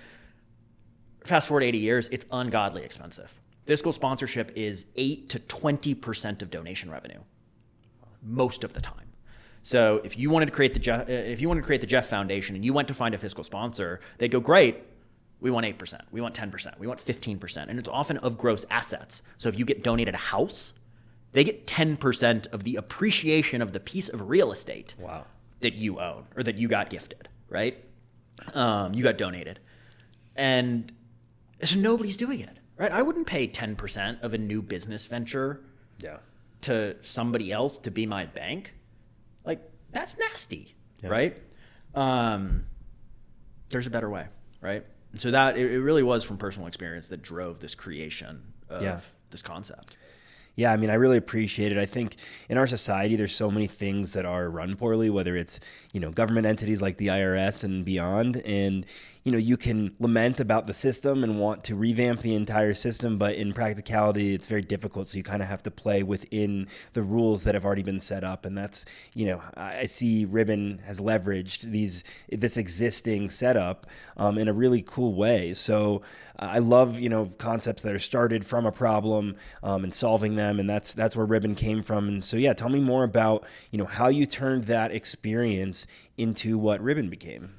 Fast forward 80 years, it's ungodly expensive. Fiscal sponsorship is 8 to 20% of donation revenue, most of the time. So if you wanted to create the Jeff Foundation and you went to find a fiscal sponsor, they'd go, "Great. We want 8%, we want 10%, we want 15%. And it's often of gross assets. So if you get donated a house, they get 10% of the appreciation of the piece of real estate that you own or that you got gifted, right? You got donated. And so nobody's doing it, right? I wouldn't pay 10% of a new business venture to somebody else to be my bank. Like, that's nasty, right? There's a better way, right? So that it really was from personal experience that drove this creation of this concept. Yeah, I mean, I really appreciate it. I think in our society, there's so many things that are run poorly, whether it's, government entities like the IRS and beyond. And, you can lament about the system and want to revamp the entire system, but in practicality, it's very difficult. So you kind of have to play within the rules that have already been set up. And that's, I see Ribbon has leveraged this existing setup in a really cool way. So I love, concepts that are started from a problem and solving them. And that's where Ribbon came from. And so, yeah, tell me more about, how you turned that experience into what Ribbon became.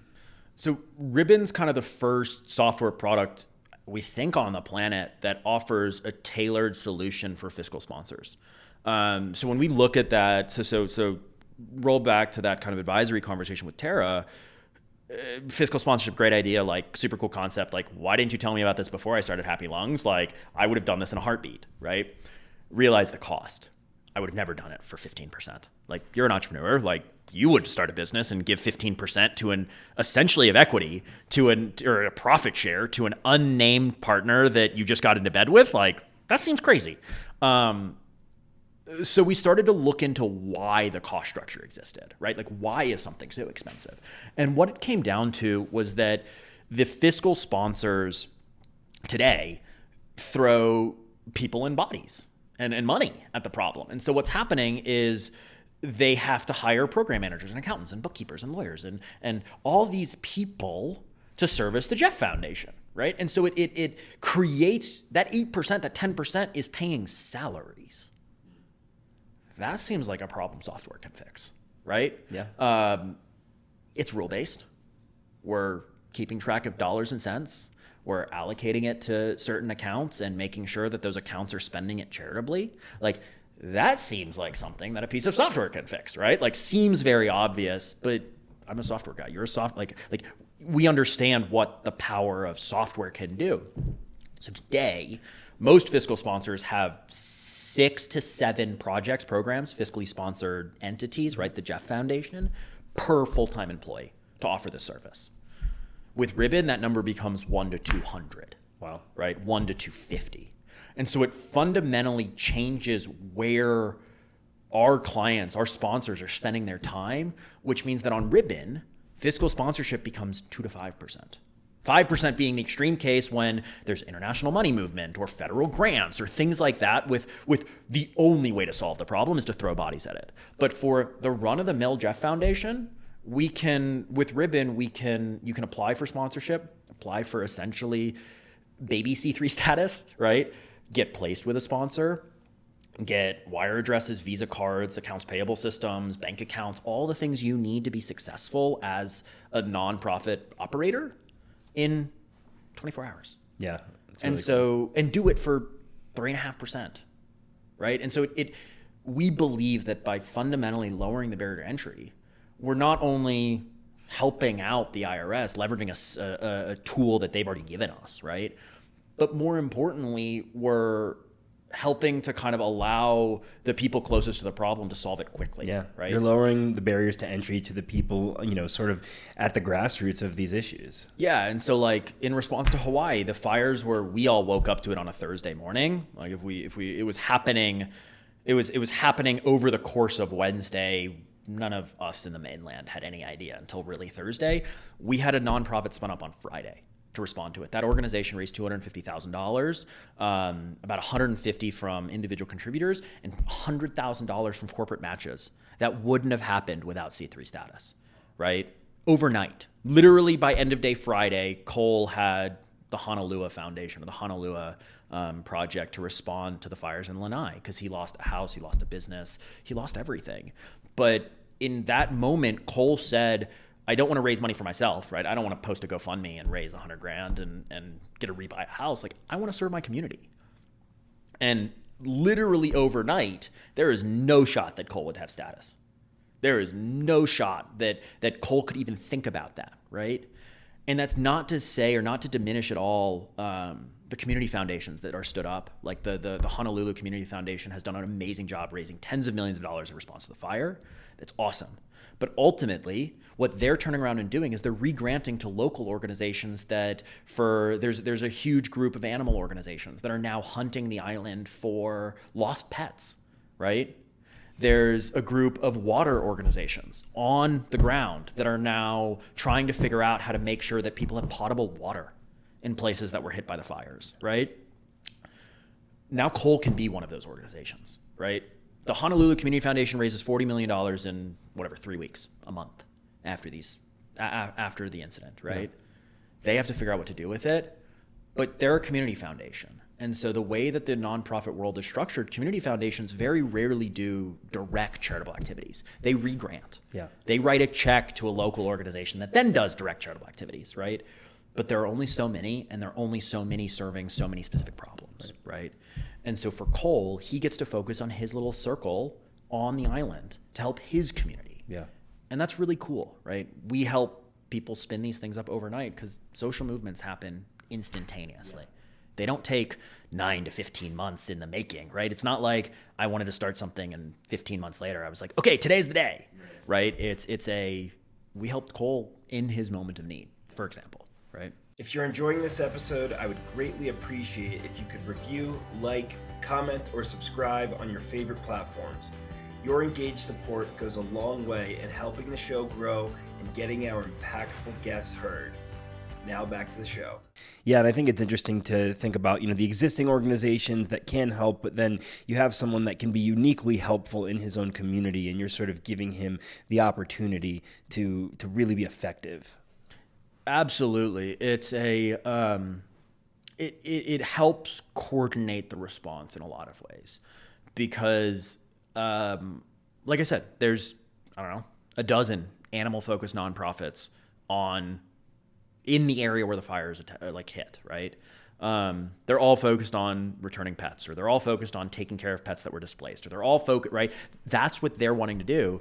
So Ribbon's kind of the first software product we think on the planet that offers a tailored solution for fiscal sponsors. So when we look at that, so roll back to that kind of advisory conversation with Tara, fiscal sponsorship, great idea, like super cool concept. Like, why didn't you tell me about this before I started Happy Lungs? Like, I would have done this in a heartbeat, right? Realize the cost. I would have never done it for 15%. Like, you're an entrepreneur, like you would start a business and give 15% to an essentially of equity or a profit share to an unnamed partner that you just got into bed with. Like, that seems crazy. So we started to look into why the cost structure existed, right? Like, why is something so expensive? And what it came down to was that the fiscal sponsors today throw people and bodies and money at the problem. And so what's happening is they have to hire program managers and accountants and bookkeepers and lawyers and all these people to service the Jeff Foundation, right? And so it creates that 8%, that 10% is paying salaries. That seems like a problem software can fix, right? Yeah. It's rule-based. We're keeping track of dollars and cents. We're allocating it to certain accounts and making sure that those accounts are spending it charitably. Like, that seems like something that a piece of software can fix, right? Like, seems very obvious, but I'm a software guy. You're a like we understand what the power of software can do. So today, most fiscal sponsors have 6 to 7 projects, programs, fiscally sponsored entities, right? The Jeff Foundation, per full-time employee to offer this service. With Ribbon, that number becomes 1 to 200. Wow. Right? 1 to 250. And so it fundamentally changes where our clients, our sponsors are spending their time, which means that on Ribbon, fiscal sponsorship becomes 2 to 5%. 5% being the extreme case when there's international money movement or federal grants or things like that with the only way to solve the problem is to throw bodies at it. But for the run-of-the-mill Jeff Foundation, with Ribbon, you can apply for sponsorship, apply for essentially baby C3 status, right? Get placed with a sponsor, get wire addresses, Visa cards, accounts payable systems, bank accounts, all the things you need to be successful as a nonprofit operator in 24 hours. Yeah. And really so, and do it for 3.5%, right? And so we believe that by fundamentally lowering the barrier to entry, we're not only helping out the IRS, leveraging a tool that they've already given us, right? But more importantly, we're helping to kind of allow the people closest to the problem to solve it quickly. Yeah, right. You're lowering the barriers to entry to the people, sort of at the grassroots of these issues. Yeah, and so like in response to Hawaii, the fires we all woke up to it on a Thursday morning. Like it was happening over the course of Wednesday. None of us in the mainland had any idea until really Thursday. We had a nonprofit spun up on Friday to respond to it. That organization raised $250,000, about $150,000 from individual contributors, and $100,000 from corporate matches. That wouldn't have happened without C3 status, right? Overnight, literally by end of day Friday, Cole had the Honolulu Foundation or the Honolulu project to respond to the fires in Lanai because he lost a house, he lost a business, he lost everything. But in that moment, Cole said, I don't want to raise money for myself, right? I don't want to post a GoFundMe and raise $100,000 and get a rebuy a house. Like, I want to serve my community. And literally overnight, there is no shot that Cole would have status. There is no shot that Cole could even think about that, right? And that's not to say or not to diminish at all the community foundations that are stood up. Like the Honolulu Community Foundation has done an amazing job raising tens of millions of dollars in response to the fire. That's awesome. But ultimately, what they're turning around and doing is they're re-granting to local organizations there's a huge group of animal organizations that are now hunting the island for lost pets, right? There's a group of water organizations on the ground that are now trying to figure out how to make sure that people have potable water in places that were hit by the fires, right? Now Cole can be one of those organizations, right? The Honolulu Community Foundation raises $40 million in 3 weeks, a month after the incident, right? Yeah. They have to figure out what to do with it, but they're a community foundation. And so the way that the nonprofit world is structured, community foundations very rarely do direct charitable activities. They re-grant. Yeah. They write a check to a local organization that then does direct charitable activities, right? But there are only so many, and there are only so many serving so many specific problems, right? And so for Cole, he gets to focus on his little circle on the island to help his community. Yeah. And that's really cool, right? We help people spin these things up overnight because social movements happen instantaneously. They don't take 9 to 15 months in the making, right? It's not like I wanted to start something and 15 months later I was like, okay, today's the day, right? We helped Cole in his moment of need, for example, right? If you're enjoying this episode, I would greatly appreciate if you could review, like, comment, or subscribe on your favorite platforms. Your engaged support goes a long way in helping the show grow and getting our impactful guests heard. Now back to the show. Yeah, and I think it's interesting to think about, the existing organizations that can help, but then you have someone that can be uniquely helpful in his own community, and you're sort of giving him the opportunity to really be effective. Absolutely. It's it helps coordinate the response in a lot of ways because, like I said, there's, a dozen animal-focused nonprofits in the area where the fires hit, right? They're all focused on returning pets, or they're all focused on taking care of pets that were displaced, or they're all focused, right? That's what they're wanting to do.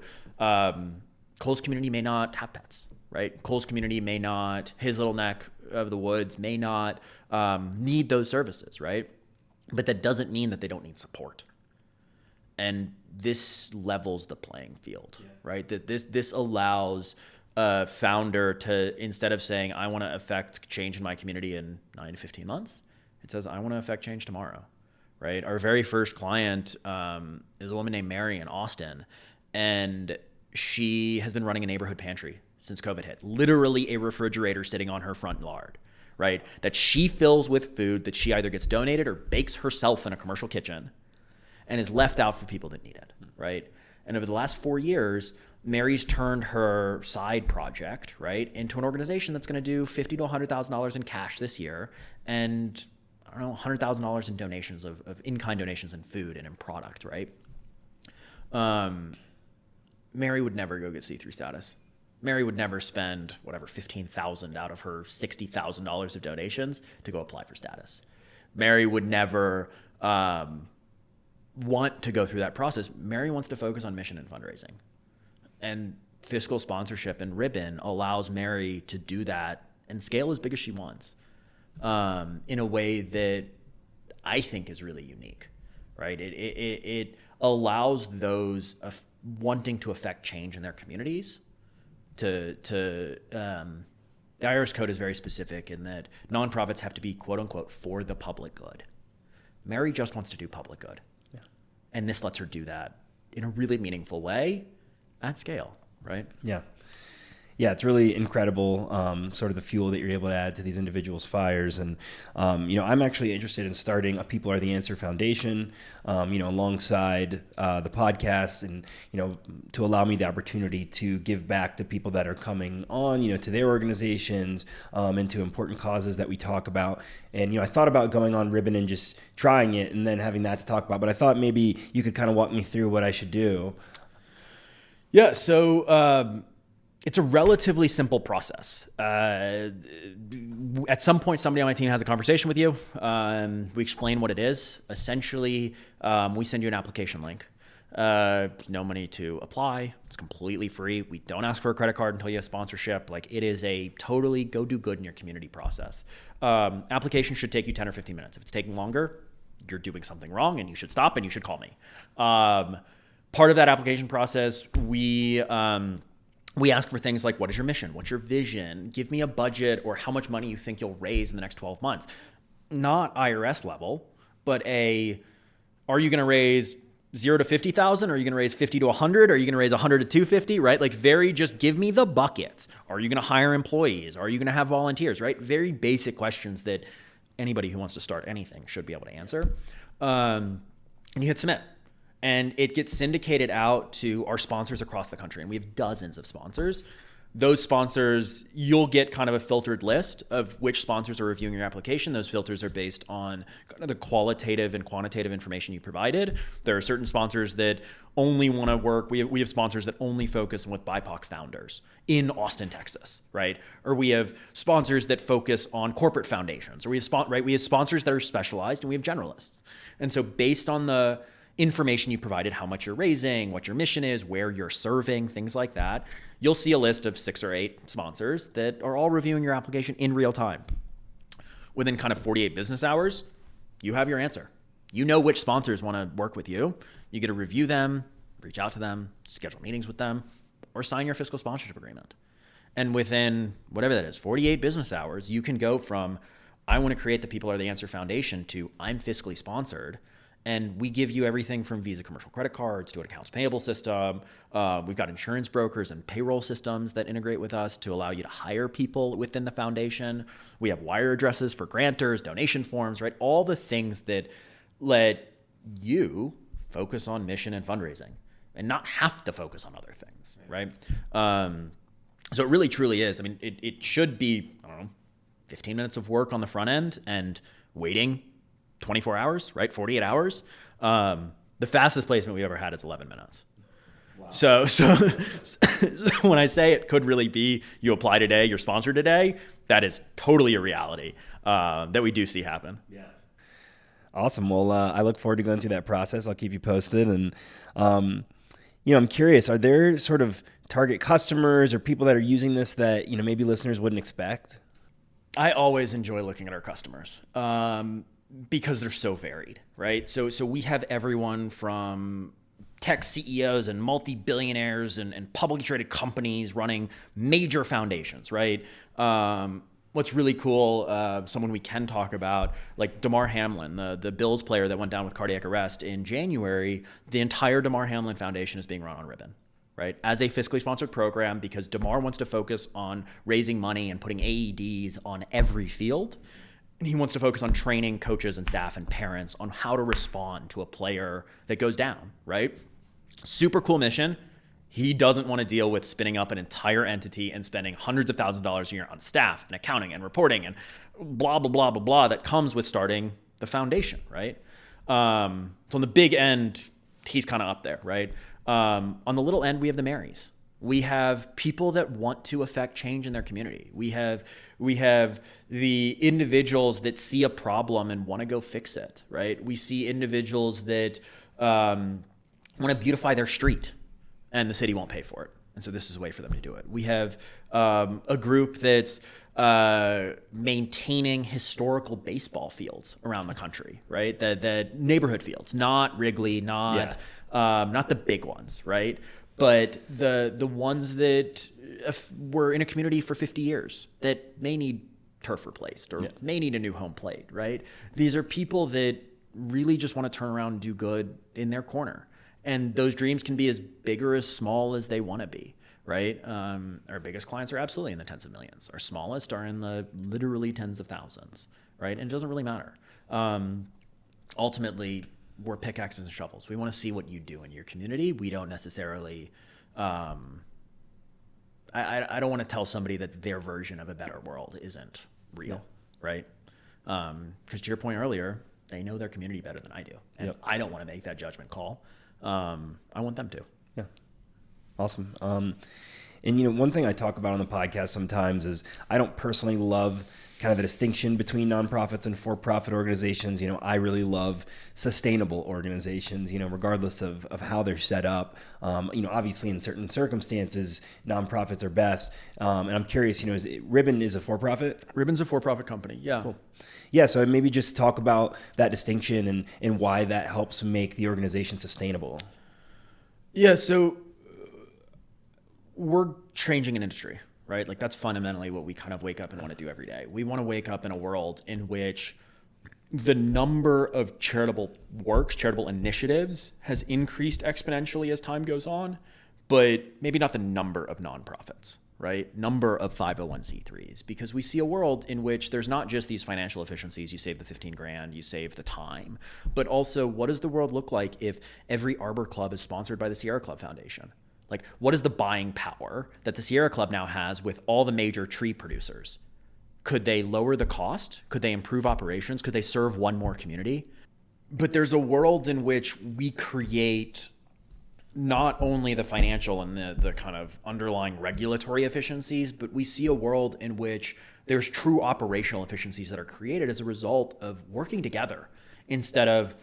Cole's community may not have pets, right? Cole's community may not, his little neck of the woods may not need those services, right? But that doesn't mean that they don't need support. And this levels the playing field, right? That this allows a founder to, instead of saying, I want to affect change in my community in 9 to 15 months, it says, I want to affect change tomorrow, right? Our very first client is a woman named Mary in Austin, and she has been running a neighborhood pantry since COVID hit. Literally a refrigerator sitting on her front yard, right? That she fills with food that she either gets donated or bakes herself in a commercial kitchen and is left out for people that need it, right? And over the last 4 years, Mary's turned her side project, right, into an organization that's going to do $50,000 to $100,000 in cash this year, and $100,000 in donations of in-kind donations in food and in product, right? Mary would never go get C3 status. Mary would never spend $15,000 out of her $60,000 of donations to go apply for status. Mary would never want to go through that process. Mary wants to focus on mission and fundraising. And fiscal sponsorship and ribbon allows Mary to do that and scale as big as she wants in a way that I think is really unique, right? It allows those wanting to affect change in their communities the IRS code is very specific in that nonprofits have to be, quote unquote, for the public good. Mary just wants to do public good. Yeah. And this lets her do that in a really meaningful way at scale, right? Yeah. Yeah, it's really incredible, sort of the fuel that you're able to add to these individuals' fires. And, I'm actually interested in starting a People Are the Answer Foundation, alongside the podcast and, to allow me the opportunity to give back to people that are coming on, to their organizations and to important causes that we talk about. And, I thought about going on Ribbon and just trying it and then having that to talk about. But I thought maybe you could kind of walk me through what I should do. Yeah, so it's a relatively simple process. At some point, somebody on my team has a conversation with you. We explain what it is. Essentially, we send you an application link. No money to apply. It's completely free. We don't ask for a credit card until you have sponsorship. It is a totally go do good in your community process. Application should take you 10 or 15 minutes. If it's taking longer, you're doing something wrong and you should stop and you should call me. Part of that application process, we ask for things like, what is your mission? What's your vision? Give me a budget or how much money you think you'll raise in the next 12 months. Not IRS level, but are you going to raise 0 to 50,000? Are you going to raise 50 to 100? Are you going to raise 100 to 250? Right? Just give me the buckets. Are you going to hire employees? Are you going to have volunteers? Right? Very basic questions that anybody who wants to start anything should be able to answer. And you hit submit. And it gets syndicated out to our sponsors across the country. And we have dozens of sponsors. Those sponsors, you'll get kind of a filtered list of which sponsors are reviewing your application. Those filters are based on kind of the qualitative and quantitative information you provided. There are certain sponsors that only want to work. We have sponsors that only focus with BIPOC founders in Austin, Texas, right? Or we have sponsors that focus on corporate foundations. Or we have sponsors that are specialized, and we have generalists. And so based on the information you provided, how much you're raising, what your mission is, where you're serving, things like that, you'll see a list of 6 or 8 sponsors that are all reviewing your application in real time. Within kind of 48 business hours, you have your answer. You know which sponsors want to work with you. You get to review them, reach out to them, schedule meetings with them, or sign your fiscal sponsorship agreement. And within whatever that is, 48 business hours, you can go from, I want to create the People Are the Answer Foundation to I'm fiscally sponsored. And we give you everything from Visa commercial credit cards to an accounts payable system. We've got insurance brokers and payroll systems that integrate with us to allow you to hire people within the foundation. We have wire addresses for grantors, donation forms, right? All the things that let you focus on mission and fundraising and not have to focus on other things, right? So it really truly is. I mean, it should be, 15 minutes of work on the front end and waiting 24 hours, right? 48 hours. The fastest placement we've ever had is 11 minutes. Wow. So when I say it could really be you apply today, you're sponsored today, that is totally a reality that we do see happen. Yeah. Awesome. Well, I look forward to going through that process. I'll keep you posted. And, I'm curious, are there sort of target customers or people that are using this that, maybe listeners wouldn't expect? I always enjoy looking at our customers. Because they're so varied, right? So we have everyone from tech CEOs and multi-billionaires and publicly traded companies running major foundations, right? What's really cool, someone we can talk about, like Damar Hamlin, the Bills player that went down with cardiac arrest in January, the entire Damar Hamlin Foundation is being run on Ribbon, right? As a fiscally sponsored program, because Damar wants to focus on raising money and putting AEDs on every field. He wants to focus on training coaches and staff and parents on how to respond to a player that goes down, right? Super cool mission. He doesn't want to deal with spinning up an entire entity and spending hundreds of thousands of dollars a year on staff and accounting and reporting and blah, blah, blah, blah, blah that comes with starting the foundation, right? So on the big end, he's kind of up there, right? On the little end, we have the Marys. We have people that want to affect change in their community. We have the individuals that see a problem and want to go fix it, right? We see individuals that want to beautify their street and the city won't pay for it. And so this is a way for them to do it. We have a group that's maintaining historical baseball fields around the country, right? The neighborhood fields, not Wrigley, not the big ones, right? But the ones that were in a community for 50 years that may need turf replaced or may need a new home plate, right? These are people that really just want to turn around and do good in their corner. And those dreams can be as big or as small as they want to be, right? Our biggest clients are absolutely in the tens of millions. Our smallest are in the literally tens of thousands, right? And it doesn't really matter. Ultimately, we're pickaxes and shovels. We want to see what you do in your community. We don't necessarily, I don't want to tell somebody that their version of a better world isn't real, right? Because to your point earlier, they know their community better than I do. And I don't want to make that judgment call. I want them to. Yeah. Awesome. And, one thing I talk about on the podcast sometimes is I don't personally love kind of the distinction between nonprofits and for-profit organizations. I really love sustainable organizations, regardless of how they're set up. Obviously in certain circumstances, nonprofits are best. And I'm curious, Ribbon is a for-profit? Ribbon's a for-profit company. Yeah. Cool. Yeah. So maybe just talk about that distinction and why that helps make the organization sustainable. Yeah. So we're changing an industry, right? Like that's fundamentally what we kind of wake up and want to do every day. We want to wake up in a world in which the number of charitable works, charitable initiatives has increased exponentially as time goes on, but maybe not the number of nonprofits, right? Number of 501c3s, because we see a world in which there's not just these financial efficiencies. You save the 15 grand, you save the time, but also what does the world look like if every Arbor Club is sponsored by the Sierra Club Foundation? Like, what is the buying power that the Sierra Club now has with all the major tree producers? Could they lower the cost? Could they improve operations? Could they serve one more community? But there's a world in which we create not only the financial and the kind of underlying regulatory efficiencies, but we see a world in which there's true operational efficiencies that are created as a result of working together instead of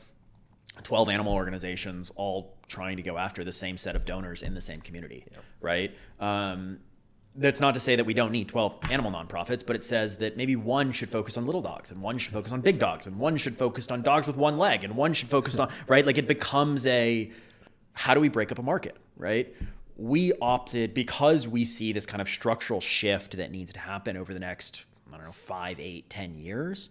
12 animal organizations all trying to go after the same set of donors in the same community, right? That's not to say that we don't need 12 animal nonprofits, but it says that maybe one should focus on little dogs and one should focus on big dogs and one should focus on dogs with one leg and one should focus on, right? Like it becomes how do we break up a market, right? We opted, because we see this kind of structural shift that needs to happen over the next, 5, 8, 10 years,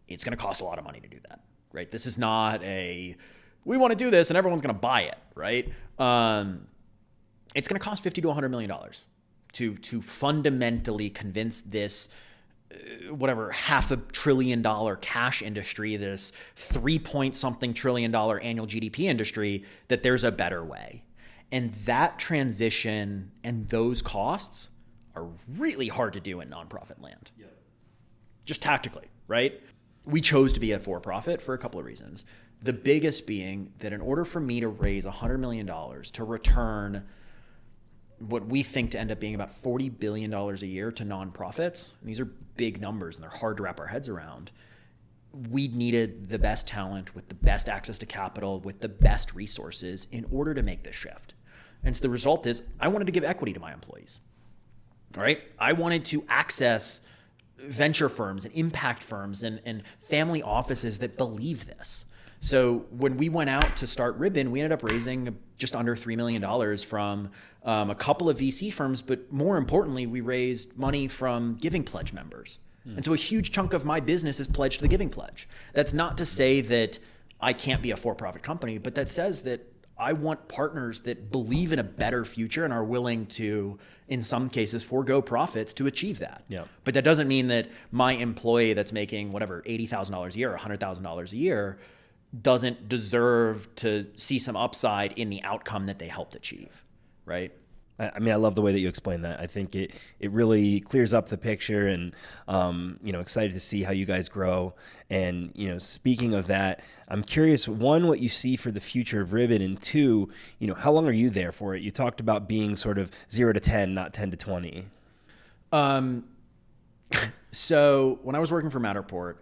it's going to cost a lot of money to do that, right? This is not we want to do this and everyone's going to buy it, right? It's going to cost $50 to $100 million to fundamentally convince this whatever $500 billion cash industry, this 3-point-something trillion annual GDP industry, that there's a better way. And that transition and those costs are really hard to do in nonprofit land. Yep. Just tactically, right? We chose to be a for-profit for a couple of reasons. The biggest being that in order for me to raise $100 million to return what we think to end up being about $40 billion a year to nonprofits, and these are big numbers and they're hard to wrap our heads around, we needed the best talent with the best access to capital, with the best resources in order to make this shift. And so the result is I wanted to give equity to my employees, all right? I wanted to access venture firms and impact firms and family offices that believe this. So when we went out to start Ribbon, we ended up raising just under $3 million from a couple of VC firms, but more importantly, we raised money from Giving Pledge members. And so a huge chunk of my business is pledged to the Giving Pledge. That's not to say that I can't be a for-profit company, but that says that I want partners that believe in a better future and are willing to, in some cases, forego profits to achieve that. Yeah. But that doesn't mean that my employee that's making whatever, $80,000 a year or $100,000 a year doesn't deserve to see some upside in the outcome that they helped achieve, right? I mean, I love the way that you explain that. I think it really clears up the picture, and excited to see how you guys grow. And speaking of that, I'm curious, one, what you see for the future of Ribbon, and two, how long are you there for it? You talked about being sort of 0 to 10, not 10 to 20. So when I was working for Matterport,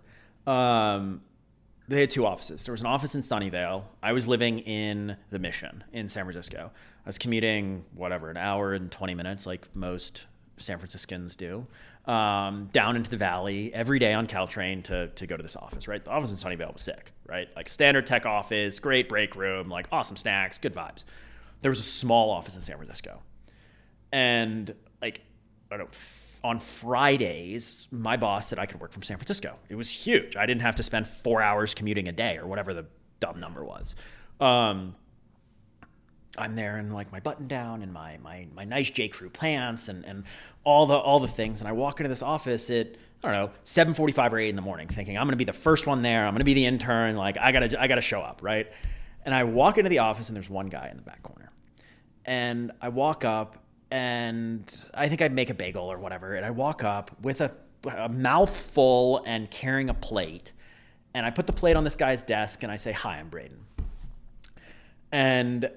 they had two offices. There was an office in Sunnyvale. I was living in the Mission in San Francisco. I was commuting, an hour and 20 minutes, like most San Franciscans do, down into the valley every day on Caltrain to go to this office, right? The office in Sunnyvale was sick, right? Like standard tech office, great break room, like awesome snacks, good vibes. There was a small office in San Francisco. And on Fridays, my boss said I could work from San Francisco. It was huge. I didn't have to spend 4 hours commuting a day or whatever the dumb number was. I'm there in like my button down and my nice J. Crew pants and all the things. And I walk into this office at 7:45 or 8 in the morning, thinking I'm going to be the first one there. I'm going to be the intern. Like I gotta show up, right? And I walk into the office and there's one guy in the back corner. And I walk up and I think I'd make a bagel or whatever. And I walk up with a mouthful and carrying a plate. And I put the plate on this guy's desk and I say, "Hi, I'm Braden." And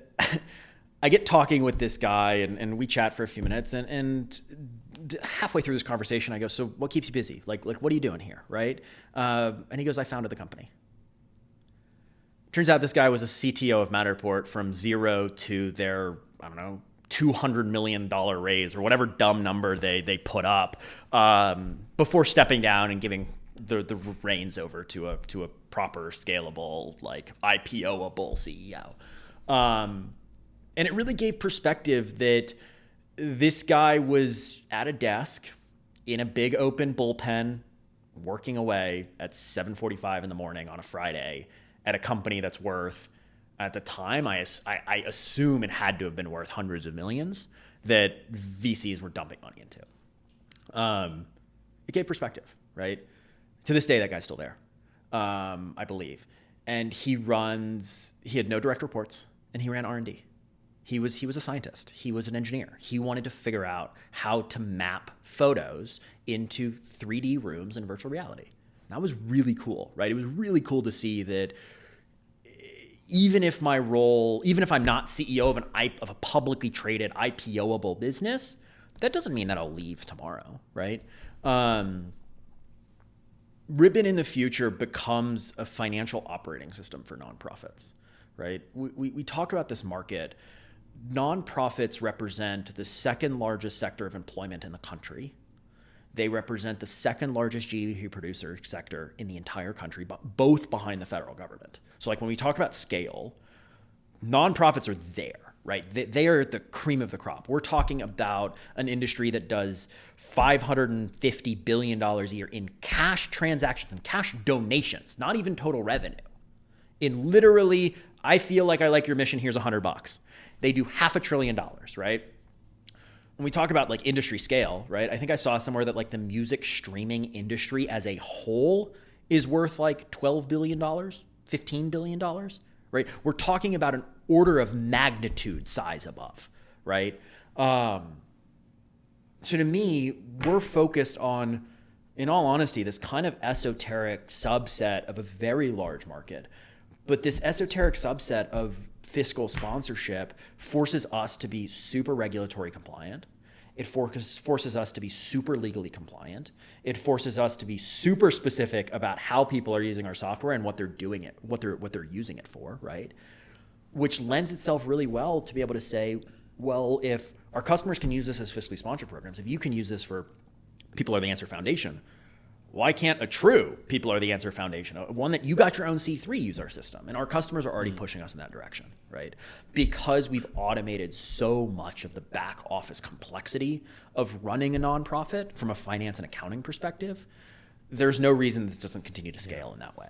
I get talking with this guy and we chat for a few minutes and halfway through this conversation, I go, "So what keeps you busy? Like what are you doing here?" Right? And he goes, "I founded the company." Turns out this guy was a CTO of Matterport from zero to their, $200 million raise or whatever dumb number they put up before stepping down and giving the reins over to a proper scalable, like IPO-able CEO. And it really gave perspective that this guy was at a desk in a big open bullpen working away at 7:45 in the morning on a Friday at a company that's worth, at the time, I assume it had to have been worth hundreds of millions that VCs were dumping money into. It gave perspective, right? To this day, that guy's still there, I believe. And he had no direct reports, and he ran R&D. He was a scientist. He was an engineer. He wanted to figure out how to map photos into 3D rooms in virtual reality. And that was really cool, right? It was really cool to see that even if I'm not CEO of a publicly traded IPO-able business, that doesn't mean that I'll leave tomorrow, right? Ribbon in the future becomes a financial operating system for nonprofits. right? We talk about this market. Nonprofits represent the second largest sector of employment in the country. They represent the second largest GDP producer sector in the entire country, but both behind the federal government. So like when we talk about scale, nonprofits are there, right? They are the cream of the crop. We're talking about an industry that does $550 billion a year in cash transactions and cash donations, not even total revenue. In literally, I feel like I like your mission, here's $100. They do $500 billion, right? When we talk about like industry scale, right? I think I saw somewhere that like the music streaming industry as a whole is worth like $12 billion, $15 billion, right? We're talking about an order of magnitude size above, right? So to me, we're focused on, in all honesty, this kind of esoteric subset of a very large market. But this esoteric subset of fiscal sponsorship forces us to be super regulatory compliant. It forces us to be super legally compliant. It forces us to be super specific about how people are using our software and what they're doing it, what they're using it for, right? Which lends itself really well to be able to say, well, if our customers can use this as fiscally sponsored programs, if you can use this for People Are the Answer Foundation, why can't a true People Are the Answer Foundation, one that you got your own C3, use our system? And our customers are already pushing us in that direction, right? Because we've automated so much of the back office complexity of running a nonprofit from a finance and accounting perspective, there's no reason this doesn't continue to scale in that way.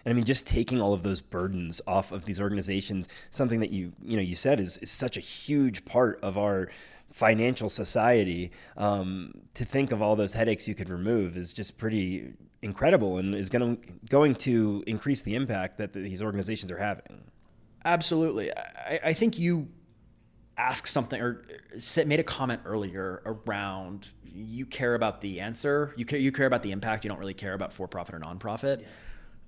And I mean, just taking all of those burdens off of these organizations, something that you said is such a huge part of our financial society. To think of all those headaches you could remove is just pretty incredible, and is going to increase the impact that these organizations are having. Absolutely. I think you asked something or made a comment earlier around you care about the answer, you care about the impact, you don't really care about for-profit or nonprofit. Yeah.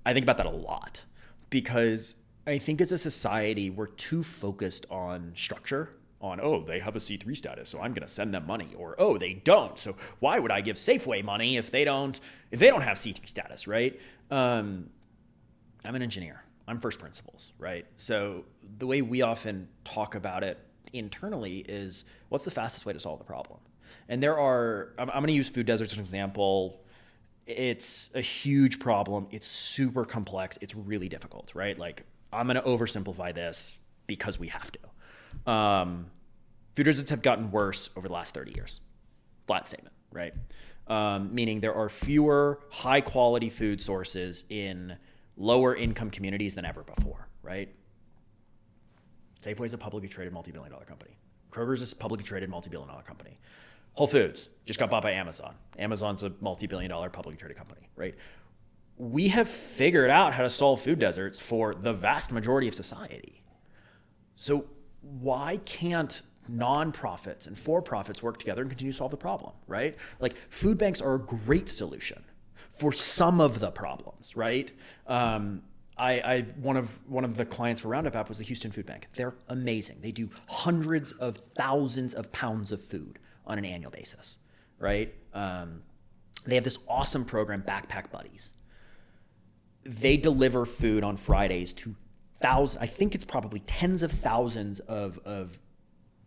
I think about that a lot because I think as a society, we're too focused on structure, on, oh, they have a C3 status, so I'm going to send them money, or, oh, they don't, so why would I give Safeway money if they don't have C3 status, right? I'm an engineer. I'm first principles, right? So the way we often talk about it internally is, what's the fastest way to solve the problem? And I'm going to use food deserts as an example. It's a huge problem. It's super complex. It's really difficult, right? Like, I'm going to oversimplify this because we have to. Food deserts have gotten worse over the last 30 years. Flat statement, right? Meaning there are fewer high quality food sources in lower income communities than ever before, right? Safeway is a publicly traded multi-billion-dollar company. Kroger's is a publicly traded multi-billion-dollar company. Whole Foods just got bought by Amazon. Amazon's a multi-billion-dollar publicly traded company, right? We have figured out how to solve food deserts for the vast majority of society. So why can't nonprofits and for-profits work together and continue to solve the problem, right? Like, food banks are a great solution for some of the problems, right? One of the clients for RoundUp app was the Houston Food Bank. They're amazing. They do hundreds of thousands of pounds of food on an annual basis, right? They have this awesome program, Backpack Buddies. They deliver food on Fridays to I think it's probably tens of thousands of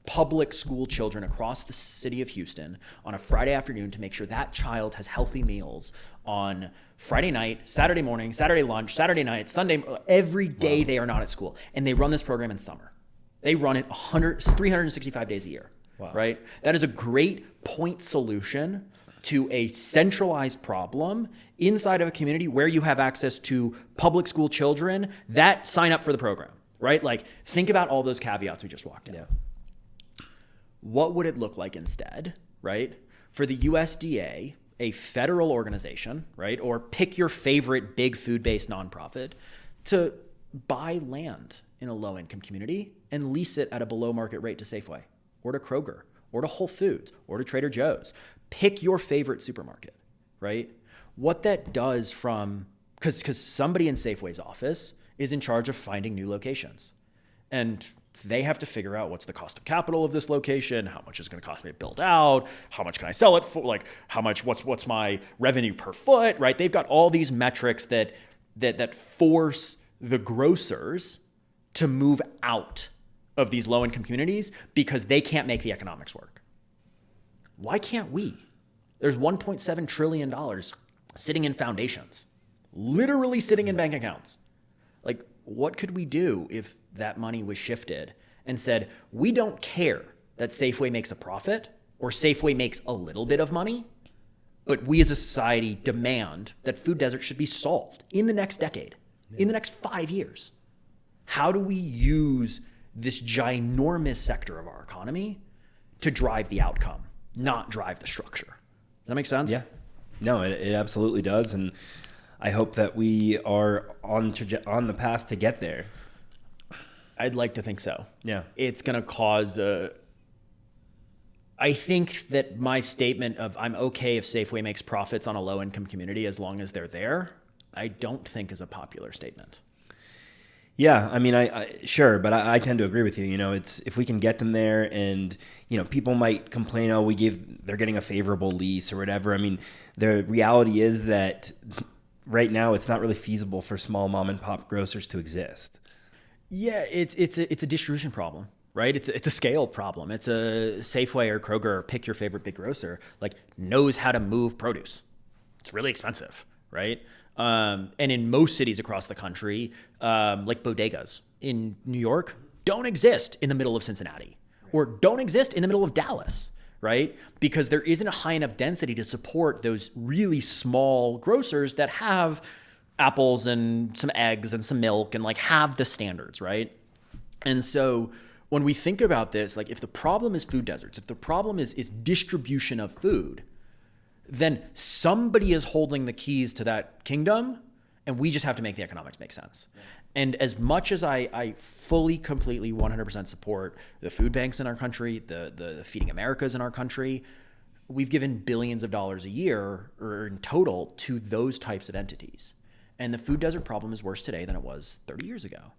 public school children across the city of Houston on a Friday afternoon to make sure that child has healthy meals on Friday night, Saturday morning, Saturday lunch, Saturday night, Sunday, every day. Wow. They are not at school. And they run this program in summer. They run it 365 days a year, wow. Right? That is a great point solution to a centralized problem inside of a community where you have access to public school children that sign up for the program, right? Like, think about all those caveats we just walked in. Yeah. What would it look like instead, right? For the USDA, a federal organization, right? Or pick your favorite big food-based nonprofit to buy land in a low-income community and lease it at a below-market rate to Safeway or to Kroger or to Whole Foods or to Trader Joe's. Pick your favorite supermarket, right? What that does because somebody in Safeway's office is in charge of finding new locations. And they have to figure out what's the cost of capital of this location, how much is going to cost me to build out, how much can I sell it for, like how much, what's my revenue per foot, right? They've got all these metrics that force the grocers to move out of these low-income communities because they can't make the economics work. Why can't we? There's $1.7 trillion sitting in foundations, literally sitting in bank accounts. Like, what could we do if that money was shifted and said, we don't care that Safeway makes a profit or Safeway makes a little bit of money, but we as a society demand that food deserts should be solved in the next decade, in the next 5 years. How do we use this ginormous sector of our economy to drive the outcome, not drive the structure? Does that make sense? Yeah. No, it absolutely does. And I hope that we are on the path to get there. I'd like to think so. Yeah. It's going to cause I think that my statement of I'm okay if Safeway makes profits on a low-income community as long as they're there, I don't think is a popular statement. Yeah, I mean, sure, but I tend to agree with you. You know, it's if we can get them there, and you know, people might complain, oh, they're getting a favorable lease or whatever. I mean, the reality is that right now it's not really feasible for small mom and pop grocers to exist. Yeah, it's a distribution problem, right? It's a scale problem. It's a Safeway or Kroger, or pick your favorite big grocer, like knows how to move produce. It's really expensive, right? And in most cities across the country, like bodegas in New York don't exist in the middle of Cincinnati or don't exist in the middle of Dallas, right? Because there isn't a high enough density to support those really small grocers that have apples and some eggs and some milk and like have the standards, right? And so when we think about this, like if the problem is food deserts, if the problem is distribution of food, then somebody is holding the keys to that kingdom, and we just have to make the economics make sense. Yeah. And as much as I fully, completely, 100% support the food banks in our country, the Feeding Americas in our country, we've given billions of dollars a year or in total to those types of entities. And the food desert problem is worse today than it was 30 years ago.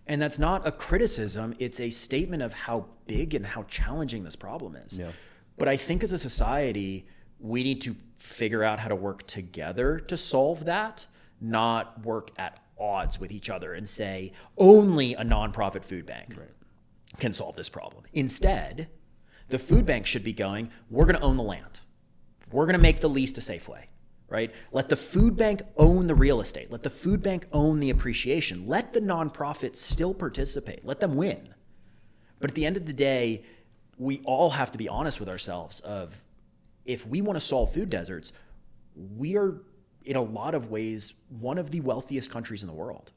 And that's not a criticism. It's a statement of how big and how challenging this problem is. Yeah. But I think as a society, we need to figure out how to work together to solve that, not work at odds with each other and say only a nonprofit food bank can solve this problem. Instead, the food bank should be going, we're going to own the land. We're going to make the lease to Safeway, right? Let the food bank own the real estate. Let the food bank own the appreciation. Let the nonprofits still participate. Let them win. But at the end of the day, we all have to be honest with ourselves of, if we want to solve food deserts, we are, in a lot of ways, one of the wealthiest countries in the world.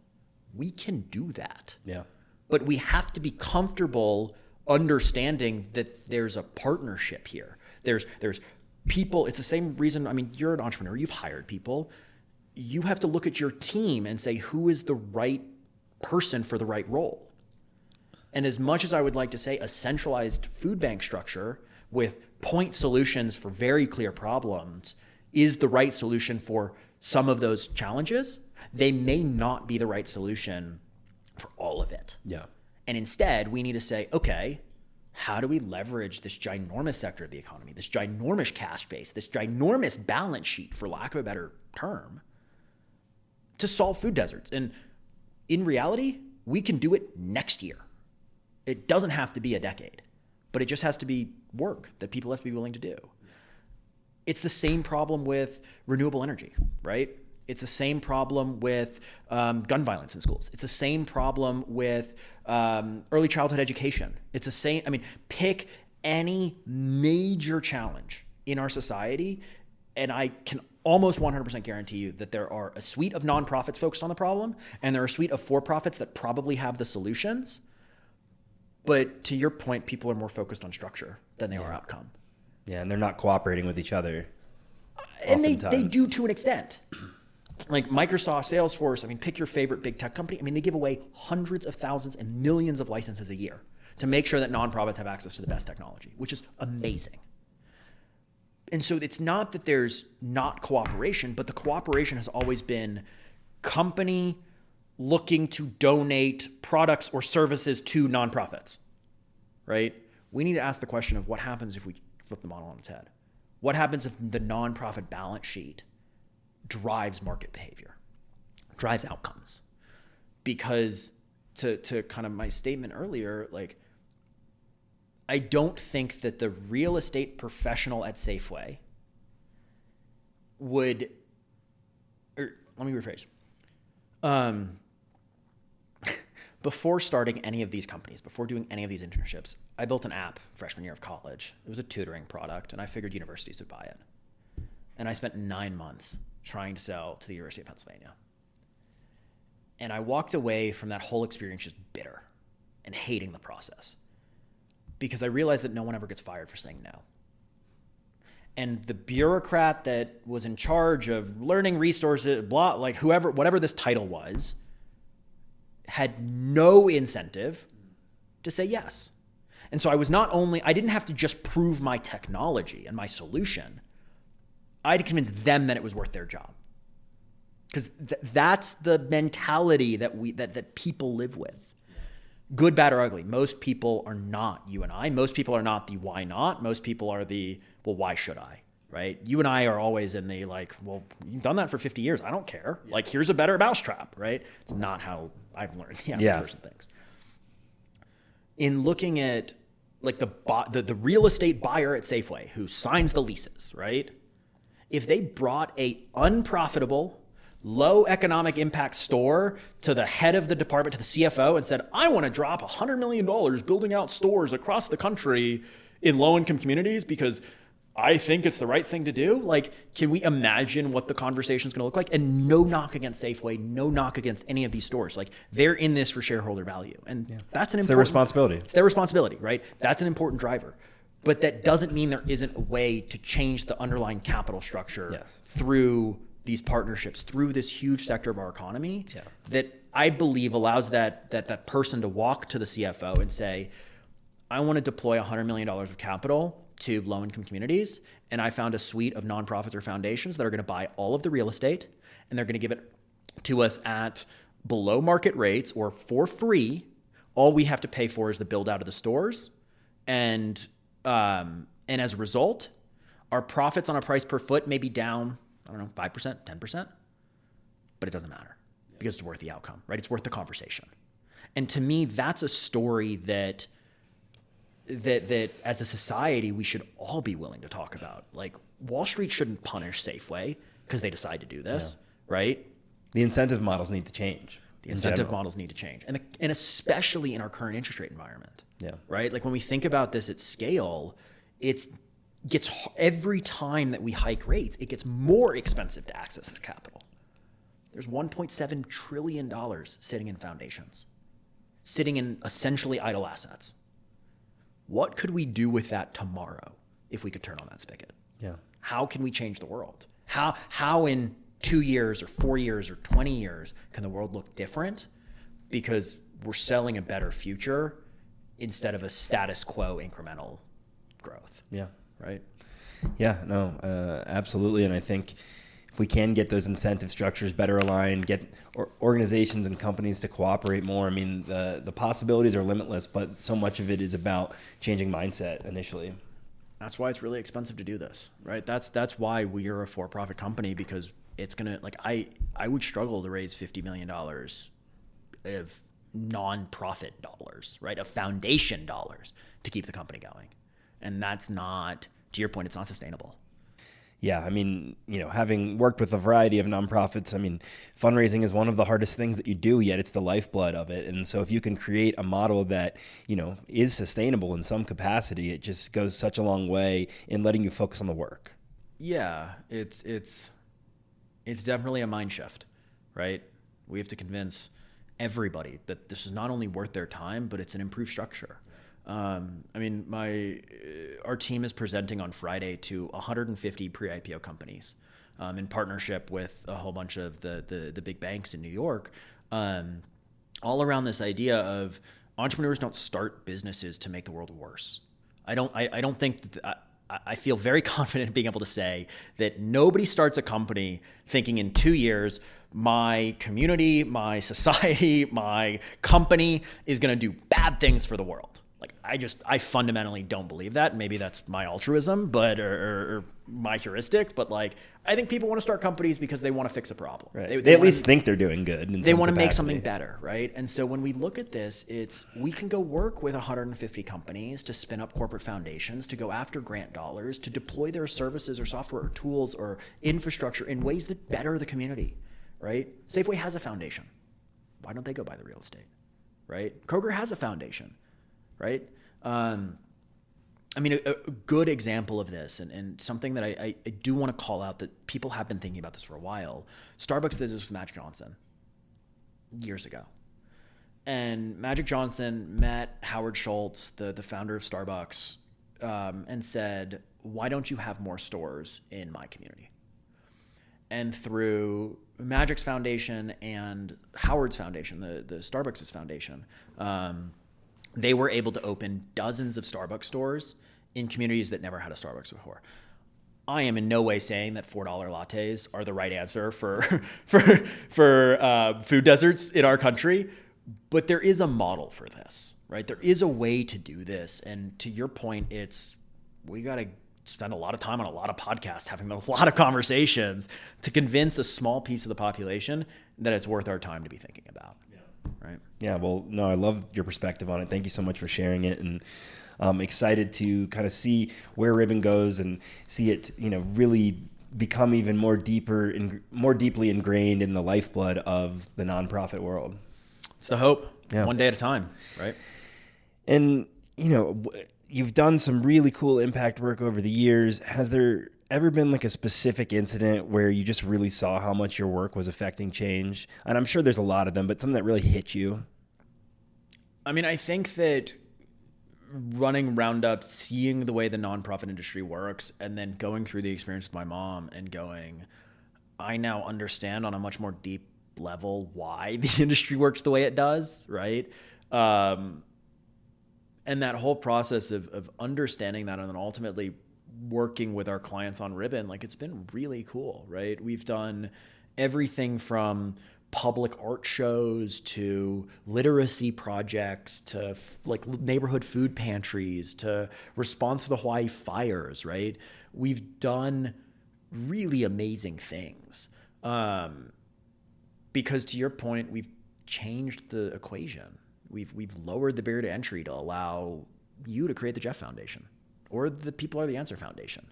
We can do that. Yeah. But we have to be comfortable understanding that there's a partnership here. There's people, it's the same reason, I mean, you're an entrepreneur, you've hired people. You have to look at your team and say, who is the right person for the right role? And as much as I would like to say a centralized food bank structure with point solutions for very clear problems is the right solution for some of those challenges, they may not be the right solution for all of it. Yeah. And instead, we need to say, okay, how do we leverage this ginormous sector of the economy, this ginormous cash base, this ginormous balance sheet, for lack of a better term, to solve food deserts? And in reality, we can do it next year. It doesn't have to be a decade, but it just has to be work that people have to be willing to do. It's the same problem with renewable energy, right? It's the same problem with gun violence in schools. It's the same problem with early childhood education. It's the same, I mean, pick any major challenge in our society, and I can almost 100% guarantee you that there are a suite of nonprofits focused on the problem, and there are a suite of for-profits that probably have the solutions. But to your point, people are more focused on structure than they are outcome. Yeah, and they're not cooperating with each other. And they do to an extent. Like Microsoft, Salesforce, I mean, pick your favorite big tech company. I mean, they give away hundreds of thousands and millions of licenses a year to make sure that nonprofits have access to the best technology, which is amazing. And so it's not that there's not cooperation, but the cooperation has always been company looking to donate products or services to nonprofits, right? We need to ask the question of what happens if we flip the model on its head. What happens if the nonprofit balance sheet drives market behavior, drives outcomes? Because to kind of my statement earlier, like, I don't think that the real estate professional at Safeway would, or let me rephrase. Before starting any of these companies, before doing any of these internships, I built an app freshman year of college. It was a tutoring product, and I figured universities would buy it. And I spent 9 months trying to sell to the University of Pennsylvania. And I walked away from that whole experience just bitter and hating the process, because I realized that no one ever gets fired for saying no. And the bureaucrat that was in charge of learning resources, blah, like whoever, whatever this title was, had no incentive to say yes. And so I didn't have to just prove my technology and my solution. I had to convince them that it was worth their job. Because that's the mentality that people live with. Good, bad, or ugly. Most people are not you and I. Most people are not the why not. Most people are the, well, why should I? Right? You and I are always in the like, well, you've done that for 50 years. I don't care. Yeah. Like, here's a better mousetrap, right? It's not how I've learned the average person thinks. In looking at like the real estate buyer at Safeway who signs the leases, right? If they brought a unprofitable, low economic impact store to the head of the department, to the CFO, and said, I want to drop $100 million building out stores across the country in low-income communities because I think it's the right thing to do. Like, can we imagine what the conversation is going to look like? And no knock against Safeway, no knock against any of these stores. Like, they're in this for shareholder value. And that's their responsibility. It's their responsibility, right? That's an important driver. But that doesn't mean there isn't a way to change the underlying capital structure through these partnerships, through this huge sector of our economy that I believe allows that person to walk to the CFO and say, I want to deploy $100 million of capital to low-income communities, and I found a suite of nonprofits or foundations that are going to buy all of the real estate, and they're going to give it to us at below market rates or for free. All we have to pay for is the build out of the stores, and as a result, our profits on a price per foot may be down, 5%, 10%, but it doesn't matter because it's worth the outcome, right? It's worth the conversation. And to me, that's a story that as a society, we should all be willing to talk about. Like, Wall Street shouldn't punish Safeway because they decide to do this, right? The incentive models need to change. The incentive models need to change. And especially in our current interest rate environment, right? Like, when we think about this at scale, every time that we hike rates, it gets more expensive to access the capital. There's $1.7 trillion sitting in foundations, sitting in essentially idle assets. What could we do with that tomorrow if we could turn on that spigot? Yeah. How can we change the world? How in 2 years or 4 years or 20 years can the world look different because we're selling a better future instead of a status quo incremental growth? Yeah. Right? Yeah, no, absolutely. And I think if we can get those incentive structures better aligned, get organizations and companies to cooperate more, I mean, the possibilities are limitless, but so much of it is about changing mindset initially. That's why it's really expensive to do this, right? That's why we are a for-profit company, because it's going to, like, I would struggle to raise $50 million of non-profit dollars, right? Of foundation dollars to keep the company going. And that's not, to your point, it's not sustainable. Yeah, I mean, having worked with a variety of nonprofits, I mean, fundraising is one of the hardest things that you do, yet it's the lifeblood of it. And so if you can create a model that, is sustainable in some capacity, it just goes such a long way in letting you focus on the work. Yeah, it's definitely a mind shift, right? We have to convince everybody that this is not only worth their time, but it's an improved structure. Our team is presenting on Friday to 150 pre-IPO companies in partnership with a whole bunch of the big banks in New York, all around this idea of entrepreneurs don't start businesses to make the world worse. I don't think that I feel very confident in being able to say that nobody starts a company thinking in 2 years, my community, my society, my company is going to do bad things for the world. Like I fundamentally don't believe that. Maybe that's my altruism, but or my heuristic. But like, I think people want to start companies because they want to fix a problem. Right. They at least think they're doing good. They want to make something better, right? And so when we look at this, we can go work with 150 companies to spin up corporate foundations, to go after grant dollars, to deploy their services or software or tools or infrastructure in ways that better the community, right? Safeway has a foundation. Why don't they go buy the real estate, right? Kroger has a foundation. Right? I mean, a good example of this, and something that I do want to call out that people have been thinking about this for a while. Starbucks did this with Magic Johnson years ago. And Magic Johnson met Howard Schultz, the founder of Starbucks, and said, why don't you have more stores in my community? And through Magic's foundation and Howard's foundation, the Starbucks' foundation, they were able to open dozens of Starbucks stores in communities that never had a Starbucks before. I am in no way saying that $4 lattes are the right answer for food deserts in our country, but there is a model for this, right? There is a way to do this, and to your point, we got to spend a lot of time on a lot of podcasts, having a lot of conversations to convince a small piece of the population that it's worth our time to be thinking about. Right. Yeah. Well, no, I love your perspective on it. Thank you so much for sharing it. And I'm excited to kind of see where Ribbon goes and see it, really become even more deeply ingrained in the lifeblood of the nonprofit world. It's the hope. Yeah. One day at a time. Right. And, you've done some really cool impact work over the years. Has there ever been like a specific incident where you just really saw how much your work was affecting change? And I'm sure there's a lot of them, but something that really hit you. I mean, I think that running RoundUp, seeing the way the nonprofit industry works, and then going through the experience with my mom and going, I now understand on a much more deep level why the industry works the way it does, right? And that whole process of understanding that and then ultimately working with our clients on Ribbon, like it's been really cool, right? We've done everything from public art shows to literacy projects to like neighborhood food pantries to response to the Hawaii fires, right? We've done really amazing things. Because to your point, we've changed the equation. We've lowered the barrier to entry to allow you to create the Jeff Foundation or the People Are the Answer Foundation,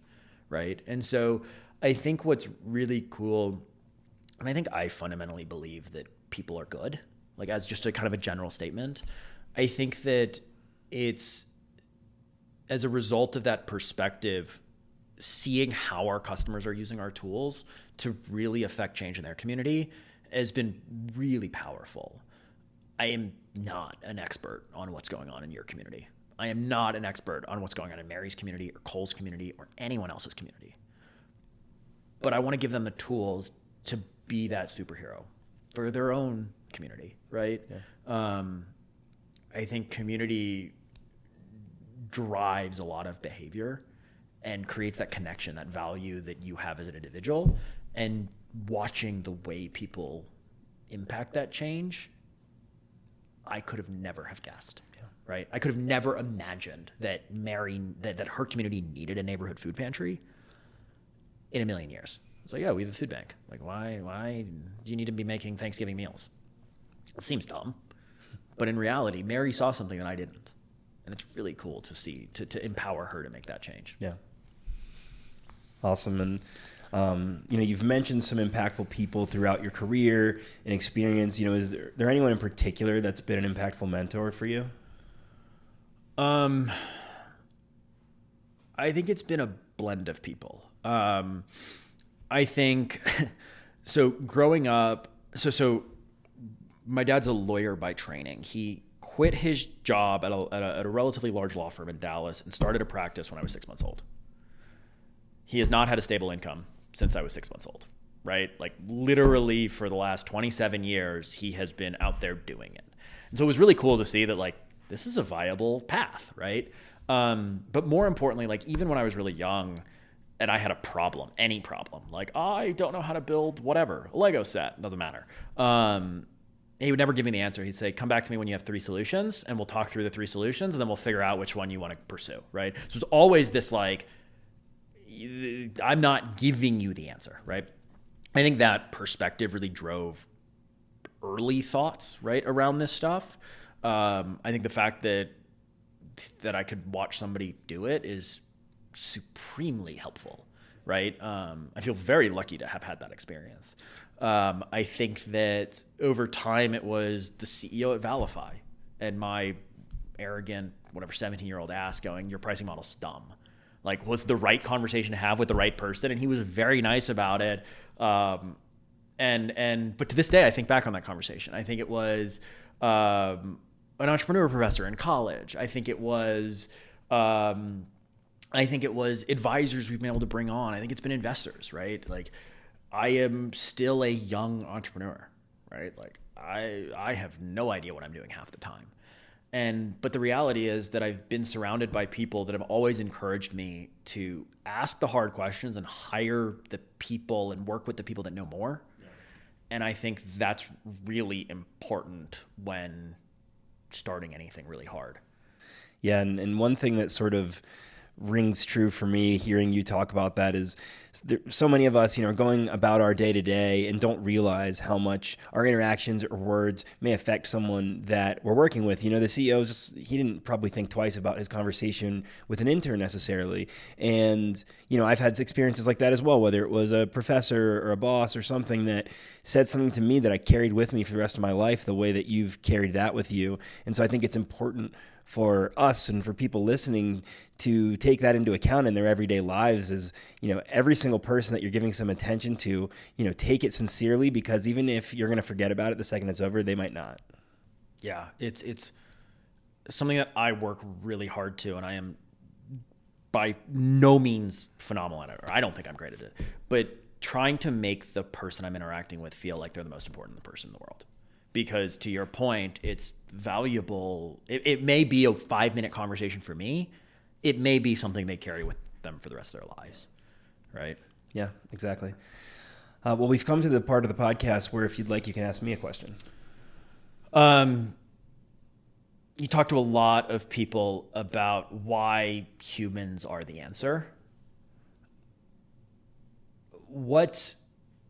right? And so I think what's really cool, and I think I fundamentally believe that people are good, like as just a kind of a general statement. I think that it's as a result of that perspective, seeing how our customers are using our tools to really affect change in their community has been really powerful. I am not an expert on what's going on in your community. I am not an expert on what's going on in Mary's community or Cole's community or anyone else's community. But I want to give them the tools to be that superhero for their own community, right? Yeah. I think community drives a lot of behavior and creates that connection, that value that you have as an individual, and watching the way people impact that change, I could have never have guessed, right? I could have never imagined that Mary, that her community needed a neighborhood food pantry in a million years. It's like, yeah, we have a food bank. Like, why do you need to be making Thanksgiving meals? It seems dumb, but in reality, Mary saw something that I didn't. And it's really cool to see, to empower her to make that change. Yeah. Awesome. And, you've mentioned some impactful people throughout your career and experience. Is there anyone in particular that's been an impactful mentor for you? I think it's been a blend of people. I think, so growing up, so my dad's a lawyer by training. He quit his job at a relatively large law firm in Dallas and started a practice when I was 6 months old. He has not had a stable income since I was 6 months old, right? Like literally for the last 27 years, he has been out there doing it. And so it was really cool to see that like, this is a viable path, right? But more importantly, like even when I was really young and I had a problem, any problem, like I don't know how to build whatever, a Lego set, doesn't matter. he would never give me the answer. He'd say, come back to me when you have 3 solutions and we'll talk through the 3 solutions and then we'll figure out which one you want to pursue, right? So it's always this like, I'm not giving you the answer, right? I think that perspective really drove early thoughts, right, around this stuff. I think the fact that I could watch somebody do it is supremely helpful, right? I feel very lucky to have had that experience. I think that over time it was the CEO at Valify and my arrogant, 17-year-old ass going, your pricing model's dumb. Like, was the right conversation to have with the right person? And he was very nice about it. But to this day, I think back on that conversation. I think it was an entrepreneur professor in college. I think it was advisors we've been able to bring on. I think it's been investors, right? Like, I am still a young entrepreneur, right? Like, I have no idea what I'm doing half the time. But the reality is that I've been surrounded by people that have always encouraged me to ask the hard questions and hire the people and work with the people that know more. Yeah. And I think that's really important when starting anything really hard. Yeah. And one thing that sort of rings true for me hearing you talk about that is so many of us, are going about our day to day and don't realize how much our interactions or words may affect someone that we're working with. The CEO he didn't probably think twice about his conversation with an intern necessarily. And, I've had experiences like that as well, whether it was a professor or a boss or something that said something to me that I carried with me for the rest of my life, the way that you've carried that with you. And so I think it's important for us and for people listening to take that into account in their everyday lives is, every single person that you're giving some attention to, take it sincerely, because even if you're going to forget about it the second it's over, they might not. Yeah, it's something that I work really hard to, and I am by no means phenomenal at it, or I don't think I'm great at it, but trying to make the person I'm interacting with feel like they're the most important person in the world. Because to your point, it's valuable. It may be a 5-minute conversation for me. It may be something they carry with them for the rest of their lives, right? Yeah, exactly. Well, we've come to the part of the podcast where if you'd like, you can ask me a question. You talk to a lot of people about why humans are the answer. What's,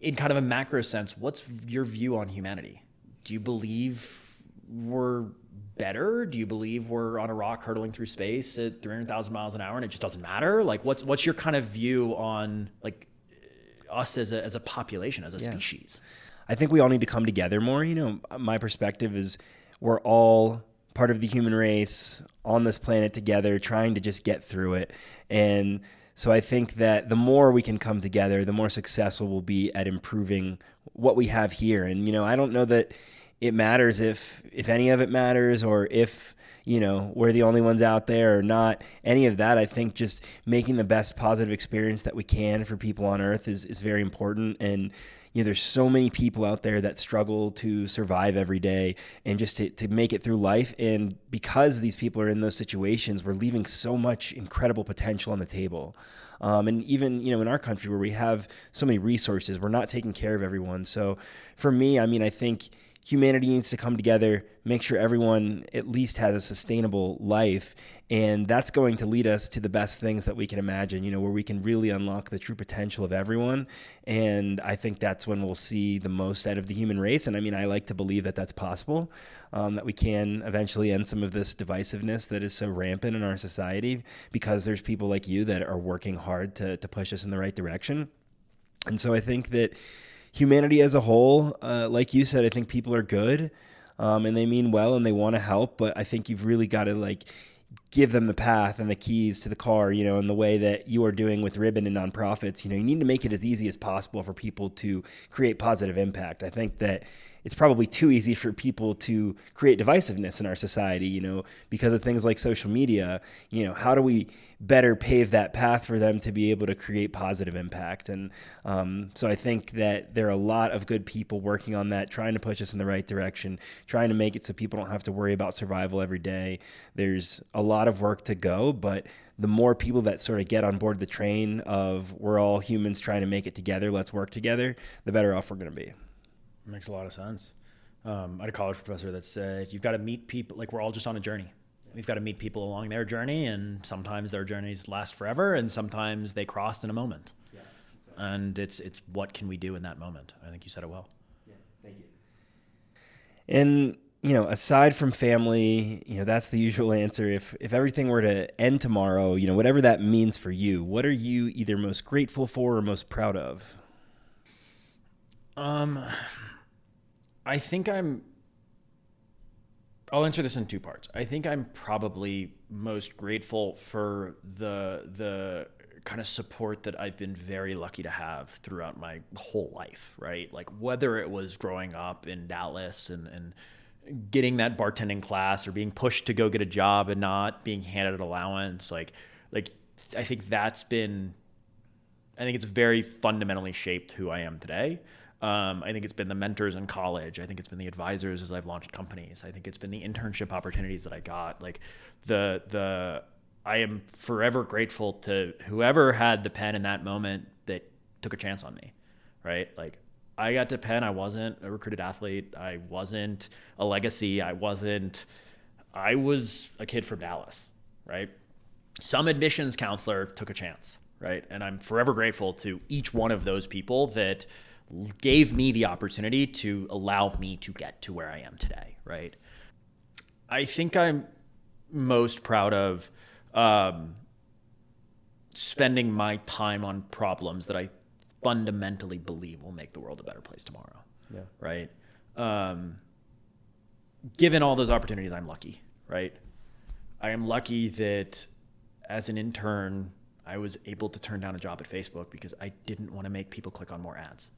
in kind of a macro sense, what's your view on humanity? Do you believe we're better? Do you believe we're on a rock hurtling through space at 300,000 miles an hour and it just doesn't matter? Like, what's your kind of view on like us as a population, as a species? I think we all need to come together more. My perspective is we're all part of the human race on this planet together, trying to just get through it. And so I think that the more we can come together, the more successful we'll be at improving what we have here. And, I don't know that it matters if any of it matters, or if, we're the only ones out there or not. Any of that, I think just making the best positive experience that we can for people on Earth is very important. And, there's so many people out there that struggle to survive every day and just to make it through life. And because these people are in those situations, we're leaving so much incredible potential on the table. And even, in our country where we have so many resources, we're not taking care of everyone. So for me, I think humanity needs to come together, make sure everyone at least has a sustainable life. And that's going to lead us to the best things that we can imagine, where we can really unlock the true potential of everyone. And I think that's when we'll see the most out of the human race. And I like to believe that that's possible, that we can eventually end some of this divisiveness that is so rampant in our society, because there's people like you that are working hard to push us in the right direction. And so I think that humanity as a whole, like you said, I think people are good, and they mean well and they want to help, but I think you've really got to give them the path and the keys to the car, in the way that you are doing with Ribbon and nonprofits. You need to make it as easy as possible for people to create positive impact. I think that it's probably too easy for people to create divisiveness in our society, because of things like social media. How do we better pave that path for them to be able to create positive impact? And so I think that there are a lot of good people working on that, trying to push us in the right direction, trying to make it so people don't have to worry about survival every day. There's a lot of work to go, but the more people that sort of get on board the train of we're all humans trying to make it together, let's work together, the better off we're going to be. Makes a lot of sense. I had a college professor that said, you've got to meet people, like we're all just on a journey. We've got to meet people along their journey, and sometimes their journeys last forever, and sometimes they crossed in a moment. Yeah, exactly. And it's what can we do in that moment? I think you said it well. Yeah, thank you. And aside from family, that's the usual answer. If everything were to end tomorrow, whatever that means for you, what are you either most grateful for or most proud of? I think I'll answer this in two parts. I think I'm probably most grateful for the kind of support that I've been very lucky to have throughout my whole life, right? Like whether it was growing up in Dallas and getting that bartending class or being pushed to go get a job and not being handed an allowance, like I think it's very fundamentally shaped who I am today. I think it's been the mentors in college. I think it's been the advisors as I've launched companies. I think it's been the internship opportunities that I got. Like I am forever grateful to whoever had the pen in that moment that took a chance on me, right? Like I got to Penn. I wasn't a recruited athlete. I wasn't a legacy. I was a kid from Dallas, right? Some admissions counselor took a chance, right? And I'm forever grateful to each one of those people that gave me the opportunity to allow me to get to where I am today, right? I think I'm most proud of spending my time on problems that I fundamentally believe will make the world a better place tomorrow. Yeah. Right. Given all those opportunities, I'm lucky, right? I am lucky that as an intern, I was able to turn down a job at Facebook because I didn't want to make people click on more ads.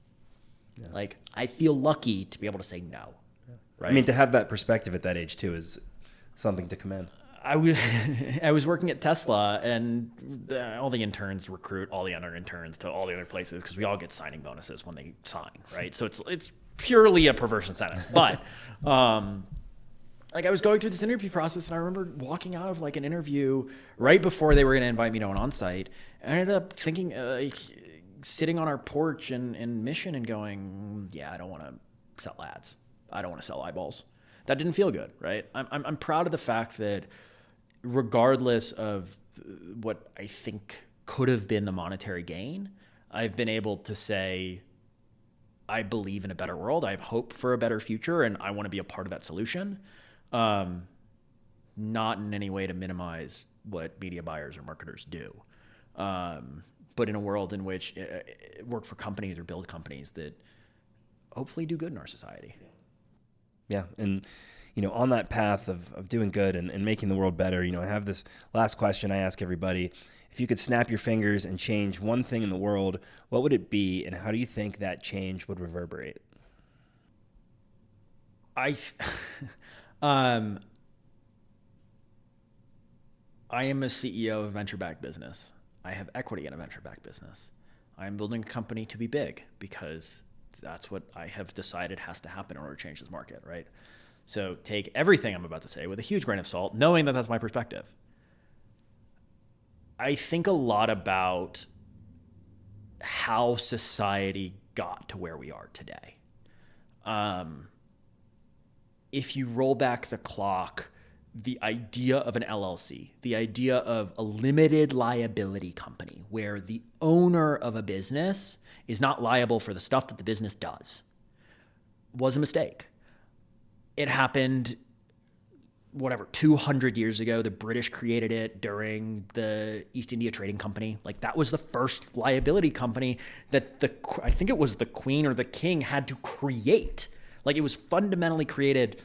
Yeah. Like I feel lucky to be able to say no. Yeah. Right. I mean, to have that perspective at that age too is something to commend. I was working at Tesla, and all the interns recruit all the other interns to all the other places because we all get signing bonuses when they sign, right? So it's purely a perverse incentive. But like I was going through this interview process, and I remember walking out of like an interview right before they were going to invite me to an onsite. I ended up thinking, sitting on our porch in Mission and going, yeah, I don't want to sell ads. I don't want to sell eyeballs. That didn't feel good, right? I'm proud of the fact that regardless of what I think could have been the monetary gain, I've been able to say, I believe in a better world. I have hope for a better future, and I want to be a part of that solution. Not in any way to minimize what media buyers or marketers do, but in a world in which work for companies or build companies that hopefully do good in our society. Yeah. And, on that path of doing good and making the world better, I have this last question I ask everybody. If you could snap your fingers and change one thing in the world, what would it be? And how do you think that change would reverberate? I am a CEO of a venture-backed business. I have equity in a venture-backed business. I am building a company to be big because that's what I have decided has to happen in order to change this market, right? So take everything I'm about to say with a huge grain of salt, knowing that that's my perspective. I think a lot about how society got to where we are today. If you roll back the clock, the idea of an LLC, the idea of a limited liability company where the owner of a business is not liable for the stuff that the business does, was a mistake. It happened, 200 years ago. The British created it during the East India Trading Company. Like that was the first liability company that I think it was the Queen or the King had to create. Like it was fundamentally created,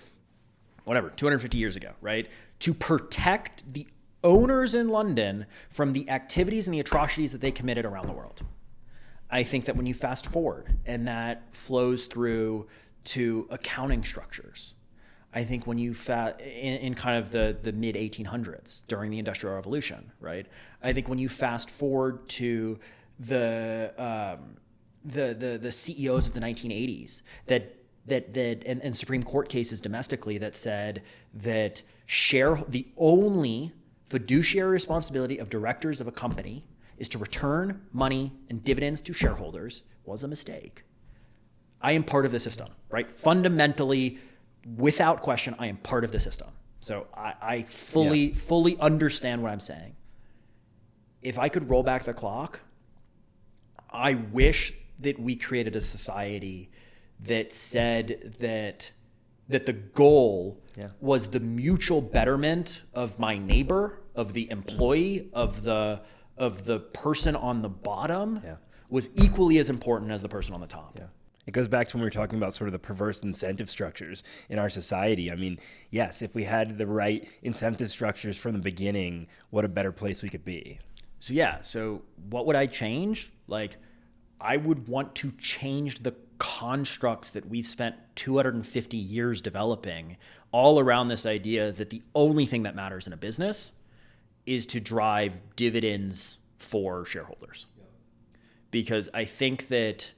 250 years ago, right? To protect the owners in London from the activities and the atrocities that they committed around the world. I think that when you fast forward and that flows through to accounting structures, I think when you in kind of the mid 1800s during the Industrial Revolution, right? I think when you fast forward to the CEOs of the 1980s and Supreme Court cases domestically that said that the only fiduciary responsibility of directors of a company is to return money and dividends to shareholders was a mistake. I am part of the system, right? Fundamentally, without question, I am part of the system. So I fully understand what I'm saying. If I could roll back the clock, I wish that we created a society that said that the goal was the mutual betterment of my neighbor, of the employee, of the person on the bottom was equally as important as the person on the top. Yeah. It goes back to when we were talking about sort of the perverse incentive structures in our society. I mean, yes, if we had the right incentive structures from the beginning, what a better place we could be. So what would I change? Like, I would want to change the constructs that we spent 250 years developing all around this idea that the only thing that matters in a business is to drive dividends for shareholders. Because I think that,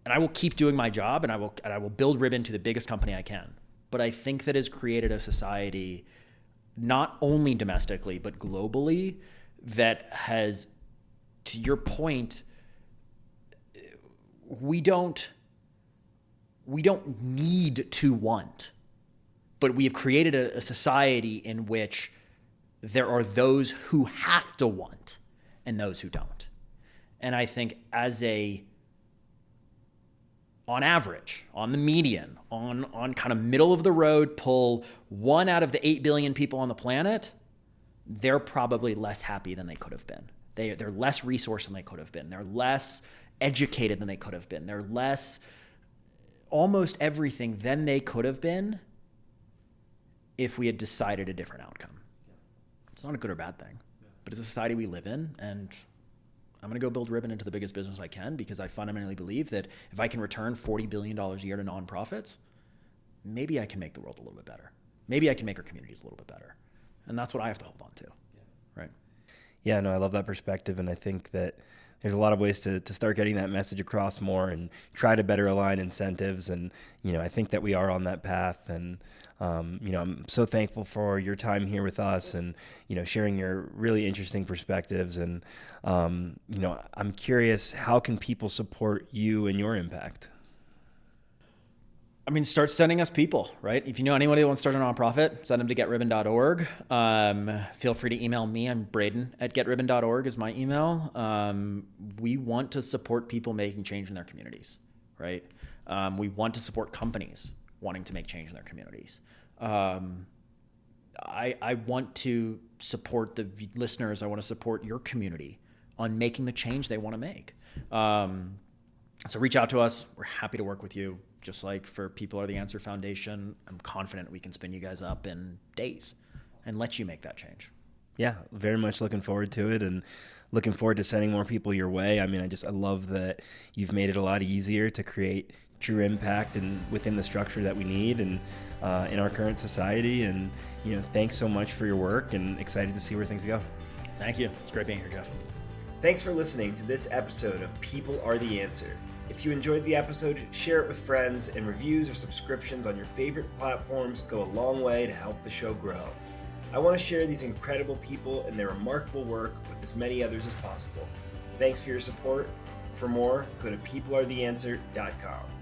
and I will keep doing my job, and I will build Ribbon to the biggest company I can. But I think that has created a society, not only domestically but globally, that has, to your point, we don't need to want, but we have created a society in which there are those who have to want and those who don't. And I think on average, on the median, on kind of middle of the road, pull 1 out of the 8 billion people on the planet, they're probably less happy than they could have been. They're less resourced than they could have been. They're less educated than they could have been. They're less almost everything than they could have been if we had decided a different outcome. It's not a good or bad thing, but it's a society we live in, and I'm going to go build Ribbon into the biggest business I can because I fundamentally believe that if I can return $40 billion a year to nonprofits, maybe I can make the world a little bit better. Maybe I can make our communities a little bit better. And that's what I have to hold on to, right? Yeah, no, I love that perspective, and I think that there's a lot of ways to start getting that message across more and try to better align incentives. And, I think that we are on that path. And, I'm so thankful for your time here with us and, sharing your really interesting perspectives. And, I'm curious, how can people support you and your impact? I mean, start sending us people, right? If you know anybody that wants to start a nonprofit, send them to getribbon.org. Feel free to email me. I'm Braden at getribbon.org is my email. We want to support people making change in their communities, right? We want to support companies wanting to make change in their communities. I want to support the listeners. I want to support your community on making the change they want to make. So reach out to us. We're happy to work with you. Just like for People Are the Answer Foundation, I'm confident we can spin you guys up in days and let you make that change. Yeah, very much looking forward to it and looking forward to sending more people your way. I mean, I love that you've made it a lot easier to create true impact and within the structure that we need and in our current society. And, thanks so much for your work and excited to see where things go. Thank you. It's great being here, Jeff. Thanks for listening to this episode of People Are the Answer. If you enjoyed the episode, share it with friends, and reviews or subscriptions on your favorite platforms go a long way to help the show grow. I want to share these incredible people and their remarkable work with as many others as possible. Thanks for your support. For more, go to peoplearetheanswer.com.